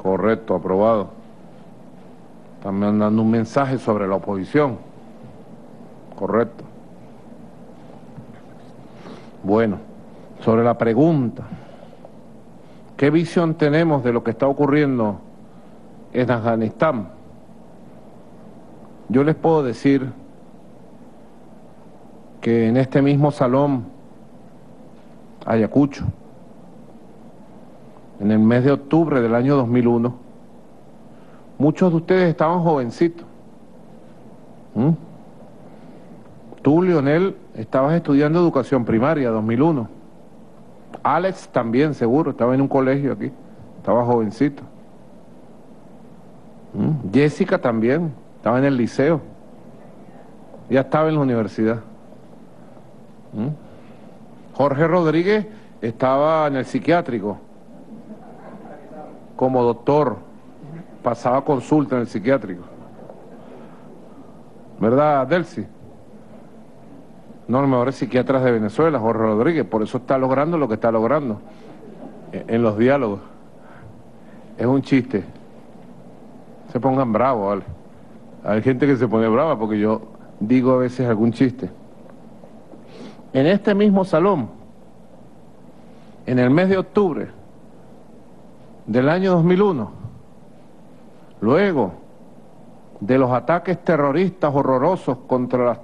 Correcto, aprobado. Están mandando un mensaje sobre la oposición. Correcto. Bueno, sobre la pregunta, ¿qué visión tenemos de lo que está ocurriendo en Afganistán? Yo les puedo decir que en este mismo salón, Ayacucho, en el mes de octubre del año 2001, muchos de ustedes estaban jovencitos. Tú, Leonel, estabas estudiando educación primaria, 2001. Alex también, seguro, estaba en un colegio aquí, estaba jovencito. Jessica también, estaba en el liceo, ya estaba en la universidad. Jorge Rodríguez estaba en el psiquiátrico, como doctor, pasaba consulta en el psiquiátrico. ¿Verdad, Delcy? No, los mejores psiquiatras de Venezuela, Jorge Rodríguez, por eso está logrando lo que está logrando en los diálogos. Es un chiste. Se pongan bravos, ¿vale? Hay gente que se pone brava porque yo digo a veces algún chiste. En este mismo salón, en el mes de octubre del año 2001, luego de los ataques terroristas horrorosos contra las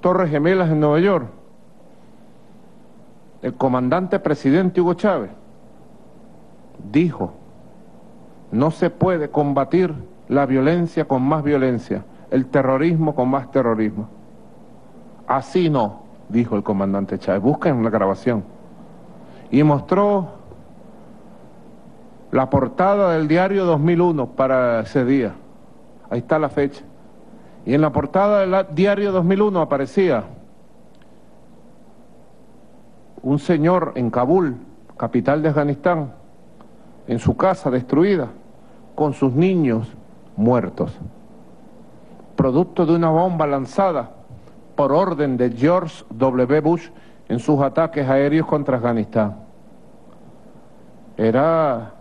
Torres Gemelas en Nueva York, el comandante presidente Hugo Chávez dijo: no se puede combatir la violencia con más violencia, el terrorismo con más terrorismo. Así no, dijo el comandante Chávez. Busquen la grabación. Y mostró la portada del diario 2001 para ese día. Ahí está la fecha. Y en la portada del diario 2001 aparecía un señor en Kabul, capital de Afganistán, en su casa destruida, con sus niños muertos, producto de una bomba lanzada por orden de George W. Bush en sus ataques aéreos contra Afganistán. Era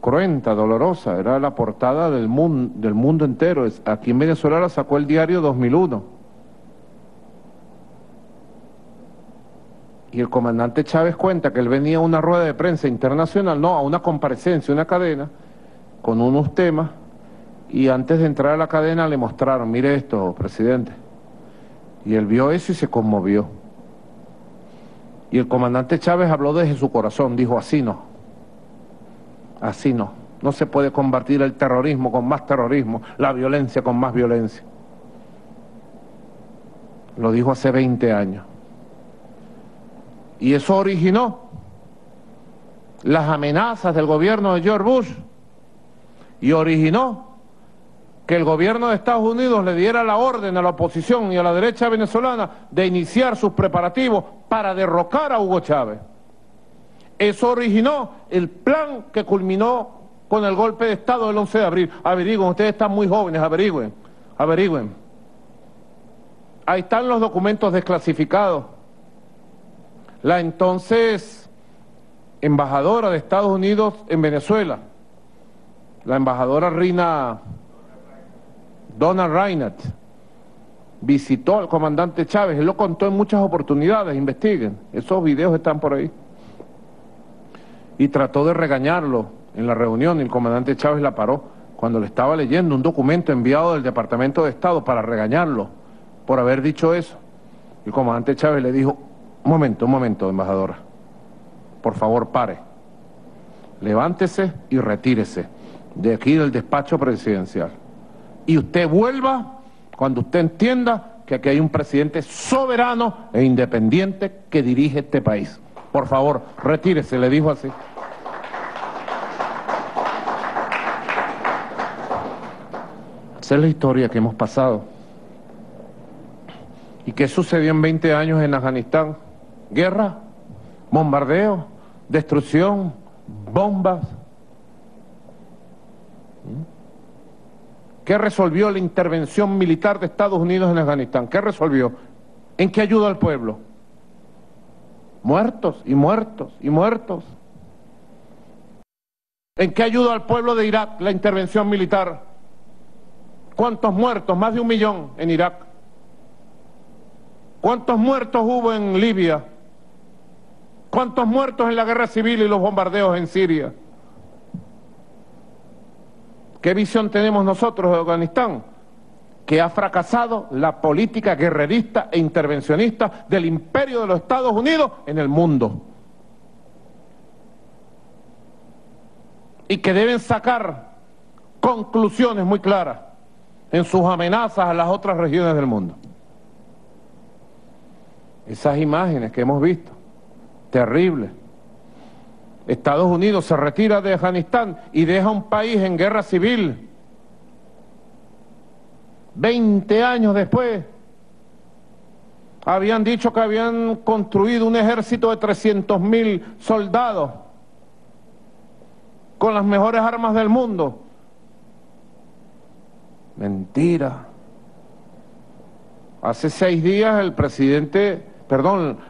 cruenta, dolorosa, era la portada del mundo entero. Aquí en Venezuela la sacó el diario 2001. Y el comandante Chávez cuenta que él venía a una rueda de prensa internacional, no, a una comparecencia, una cadena, con unos temas, y antes de entrar a la cadena le mostraron: mire esto, presidente. Y él vio eso y se conmovió. Y el comandante Chávez habló desde su corazón, dijo: así no. Así no. No se puede combatir el terrorismo con más terrorismo, la violencia con más violencia. Lo dijo hace 20 años. Y eso originó las amenazas del gobierno de George Bush. Y originó que el gobierno de Estados Unidos le diera la orden a la oposición y a la derecha venezolana de iniciar sus preparativos para derrocar a Hugo Chávez. Eso originó el plan que culminó con el golpe de Estado del 11 de abril. Averigüen, ustedes están muy jóvenes, averigüen. Ahí están los documentos desclasificados. La entonces embajadora de Estados Unidos en Venezuela, la embajadora Donald Reinhardt, visitó al comandante Chávez. Él lo contó en muchas oportunidades, investiguen. Esos videos están por ahí. Y trató de regañarlo en la reunión, y el comandante Chávez la paró cuando le estaba leyendo un documento enviado del Departamento de Estado para regañarlo por haber dicho eso. El comandante Chávez le dijo: un momento, embajadora, por favor pare, levántese y retírese de aquí del despacho presidencial, y usted vuelva cuando usted entienda que aquí hay un presidente soberano e independiente que dirige este país. Por favor, retírese, le dijo así. Esa es la historia que hemos pasado. ¿Y qué sucedió en 20 años en Afganistán? Guerra, bombardeo, destrucción, bombas. ¿Qué resolvió la intervención militar de Estados Unidos en Afganistán? ¿Qué resolvió? ¿En qué ayudó al pueblo? Muertos y muertos y muertos. ¿En qué ayudó al pueblo de Irak la intervención militar? ¿Cuántos muertos? Más de 1 millón en Irak. ¿Cuántos muertos hubo en Libia? ¿Cuántos muertos en la guerra civil y los bombardeos en Siria? ¿Qué visión tenemos nosotros de Afganistán? Que ha fracasado la política guerrerista e intervencionista del imperio de los Estados Unidos en el mundo. Y que deben sacar conclusiones muy claras en sus amenazas a las otras regiones del mundo. Esas imágenes que hemos visto, terribles. Estados Unidos se retira de Afganistán y deja un país en guerra civil. 20 años después, habían dicho que habían construido un ejército de 300.000 soldados con las mejores armas del mundo. Mentira. Hace 6 días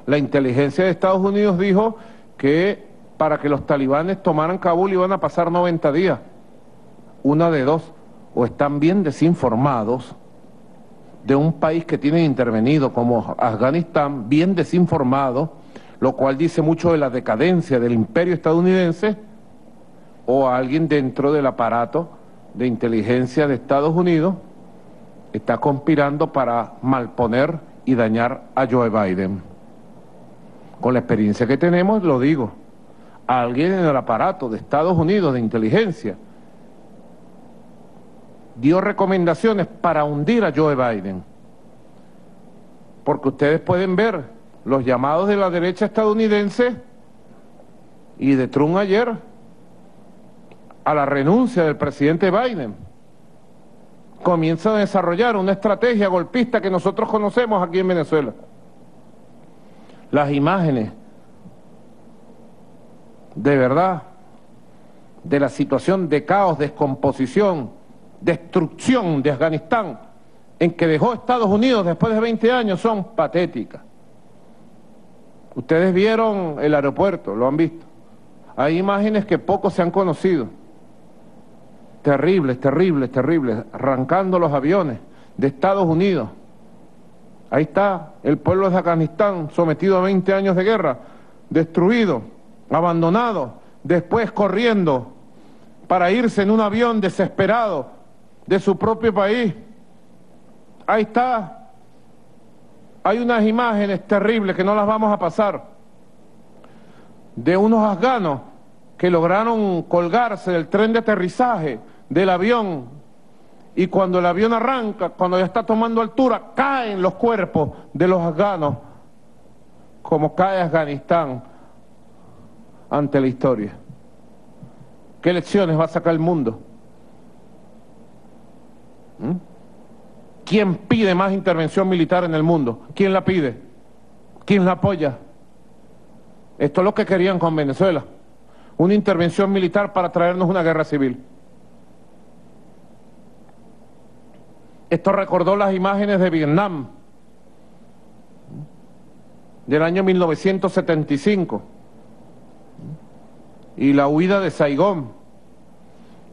la inteligencia de Estados Unidos dijo que para que los talibanes tomaran Kabul iban a pasar 90 días. Una de dos, o están bien desinformados de un país que tienen intervenido como Afganistán, bien desinformado, lo cual dice mucho de la decadencia del imperio estadounidense, o alguien dentro del aparato de inteligencia de Estados Unidos está conspirando para malponer y dañar a Joe Biden. Con la experiencia que tenemos, lo digo, alguien en el aparato de Estados Unidos de inteligencia dio recomendaciones para hundir a Joe Biden. Porque ustedes pueden ver los llamados de la derecha estadounidense y de Trump ayer a la renuncia del presidente Biden. Comienza a desarrollar una estrategia golpista que nosotros conocemos aquí en Venezuela. Las imágenes, de verdad, de la situación de caos, descomposición, destrucción de Afganistán, en que dejó Estados Unidos después de 20 años, son patéticas. Ustedes vieron el aeropuerto, lo han visto. Hay imágenes que pocos se han conocido. Terribles, terribles, terribles, arrancando los aviones de Estados Unidos. Ahí está el pueblo de Afganistán sometido a 20 años de guerra, destruido, abandonado, después corriendo para irse en un avión desesperado de su propio país. Ahí está. Hay unas imágenes terribles que no las vamos a pasar, de unos afganos que lograron colgarse del tren de aterrizaje del avión, y cuando el avión arranca, cuando ya está tomando altura, caen los cuerpos de los afganos, como cae Afganistán ante la historia. ¿Qué lecciones va a sacar el mundo? ¿Quién pide más intervención militar en el mundo? ¿Quién la pide? ¿Quién la apoya? Esto es lo que querían con Venezuela, una intervención militar para traernos una guerra civil. Esto recordó las imágenes de Vietnam del año 1975 y la huida de Saigón.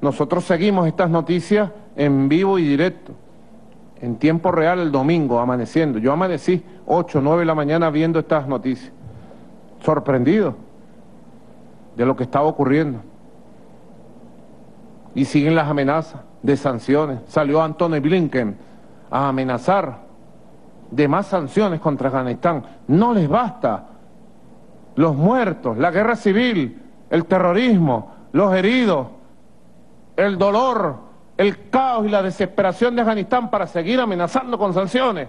Nosotros seguimos estas noticias en vivo y directo, en tiempo real el domingo, amaneciendo. Yo amanecí 8, 9 de la mañana viendo estas noticias, sorprendido de lo que estaba ocurriendo. Y siguen las amenazas de sanciones. Salió Antony Blinken a amenazar de más sanciones contra Afganistán. No les basta. Los muertos, la guerra civil, el terrorismo, los heridos, el dolor, el caos y la desesperación de Afganistán para seguir amenazando con sanciones.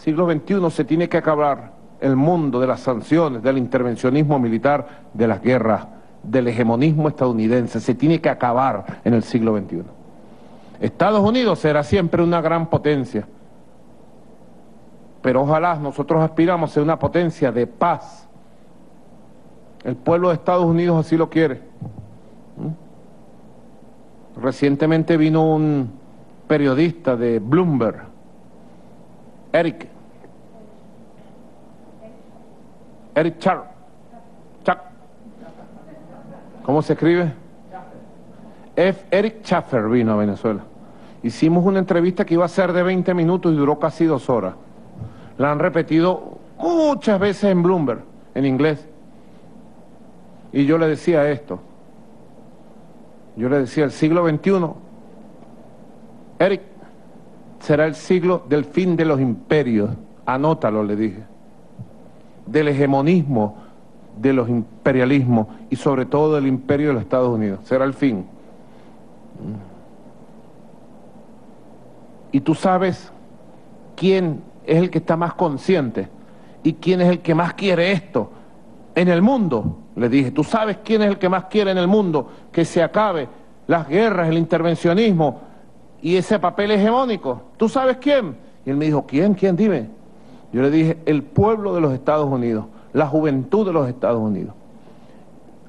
siglo XXI se tiene que acabar el mundo de las sanciones, del intervencionismo militar, de las guerras, del hegemonismo estadounidense. Se tiene que acabar en el siglo XXI. Estados Unidos será siempre una gran potencia, pero ojalá nosotros aspiramos a ser una potencia de paz. El pueblo de Estados Unidos así lo quiere. Recientemente vino un periodista de Bloomberg, Eric Chuck. ¿Cómo se escribe? Eric Schaffer vino a Venezuela. Hicimos una entrevista que iba a ser de 20 minutos y duró casi 2 horas. La han repetido muchas veces en Bloomberg, en inglés. Y yo le decía esto. Yo le decía, el siglo XXI, Eric, será el siglo del fin de los imperios. Anótalo, le dije. Del hegemonismo, de los imperialismos y sobre todo del imperio de los Estados Unidos. Será el fin. Y tú sabes quién es el que está más consciente y quién es el que más quiere esto en el mundo. Le dije, ¿tú sabes quién es el que más quiere en el mundo que se acabe las guerras, el intervencionismo y ese papel hegemónico? ¿Tú sabes quién? Y él me dijo, ¿quién? Dime. Yo le dije, el pueblo de los Estados Unidos, la juventud de los Estados Unidos.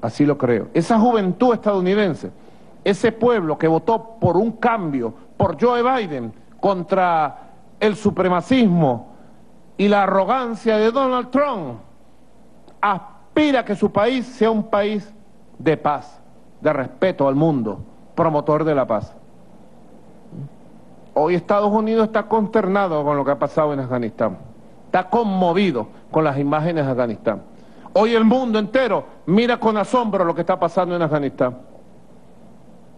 Así lo creo. Esa juventud estadounidense, ese pueblo que votó por un cambio, por Joe Biden, contra el supremacismo y la arrogancia de Donald Trump, aspira a que su país sea un país de paz, de respeto al mundo, promotor de la paz. Hoy Estados Unidos está consternado con lo que ha pasado en Afganistán, está conmovido con las imágenes de Afganistán. Hoy el mundo entero mira con asombro lo que está pasando en Afganistán.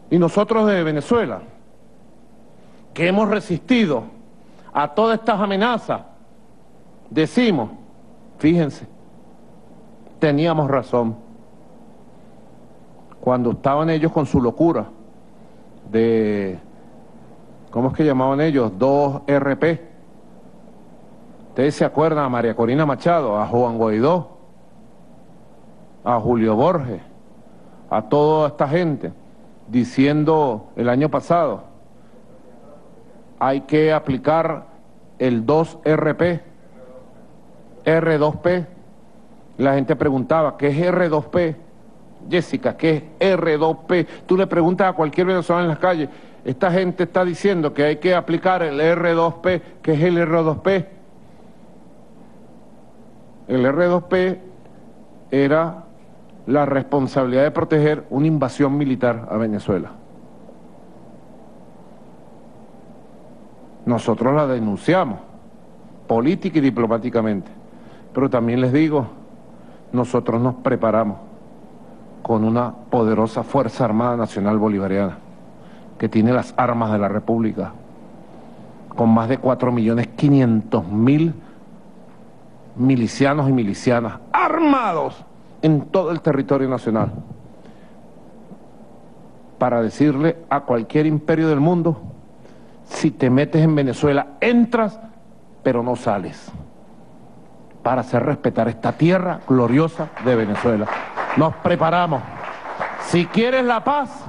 Y nosotros de Venezuela, que hemos resistido a todas estas amenazas, decimos, fíjense, teníamos razón. Cuando estaban ellos con su locura de, ¿cómo es que llamaban ellos? 2RP. Ustedes se acuerdan a María Corina Machado, a Juan Guaidó, a Julio Borges, a toda esta gente, diciendo el año pasado, hay que aplicar el 2RP, R2P. La gente preguntaba, ¿qué es R2P? Jessica, ¿qué es R2P? Tú le preguntas a cualquier venezolano en las calles, esta gente está diciendo que hay que aplicar el R2P. ¿Qué es el R2P? El R2P era la responsabilidad de proteger una invasión militar a Venezuela. Nosotros la denunciamos, política y diplomáticamente, pero también les digo, nosotros nos preparamos con una poderosa Fuerza Armada Nacional Bolivariana, que tiene las armas de la República, con más de 4.500.000 milicianos y milicianas armados en todo el territorio nacional, para decirle a cualquier imperio del mundo, si te metes en Venezuela, entras, pero no sales, para hacer respetar esta tierra gloriosa de Venezuela. Nos preparamos. Si quieres la paz,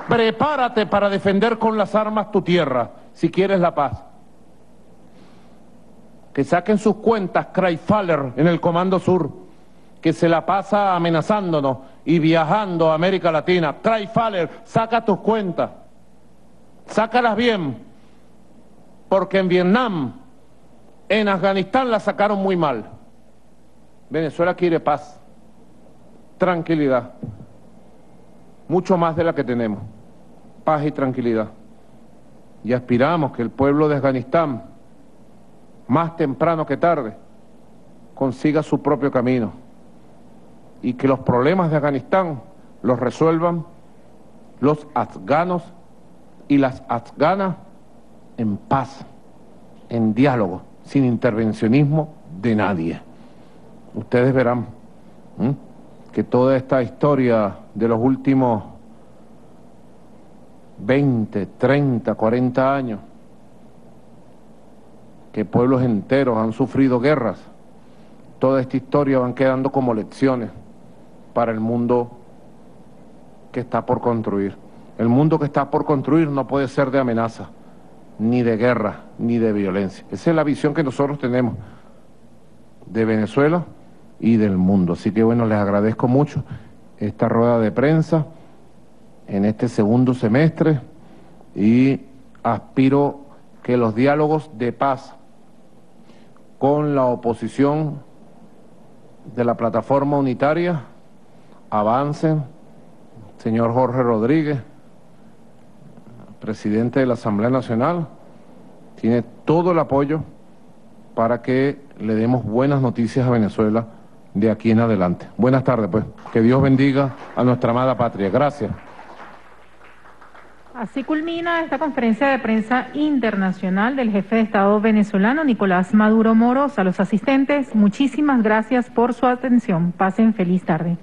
prepárate para defender con las armas tu tierra, si quieres la paz. Que saquen sus cuentas Creifaller en el Comando Sur, que se la pasa amenazándonos y viajando a América Latina. Creifaller, saca tus cuentas, sácalas bien, porque en Vietnam, en Afganistán la sacaron muy mal. Venezuela quiere paz, tranquilidad, mucho más de la que tenemos, paz y tranquilidad. Y aspiramos que el pueblo de Afganistán, más temprano que tarde, consiga su propio camino y que los problemas de Afganistán los resuelvan los afganos y las afganas en paz, en diálogo, sin intervencionismo de nadie. Ustedes verán que toda esta historia de los últimos 20, 30, 40 años, que pueblos enteros han sufrido guerras. Toda esta historia van quedando como lecciones para el mundo que está por construir. El mundo que está por construir no puede ser de amenaza, ni de guerra, ni de violencia. Esa es la visión que nosotros tenemos de Venezuela y del mundo. Así que bueno, les agradezco mucho esta rueda de prensa en este segundo semestre y aspiro que los diálogos de paz con la oposición de la plataforma unitaria avancen. Señor Jorge Rodríguez, presidente de la Asamblea Nacional, tiene todo el apoyo para que le demos buenas noticias a Venezuela de aquí en adelante. Buenas tardes, pues. Que Dios bendiga a nuestra amada patria. Gracias. Así culmina esta conferencia de prensa internacional del jefe de Estado venezolano, Nicolás Maduro Moros. A los asistentes, muchísimas gracias por su atención. Pasen feliz tarde.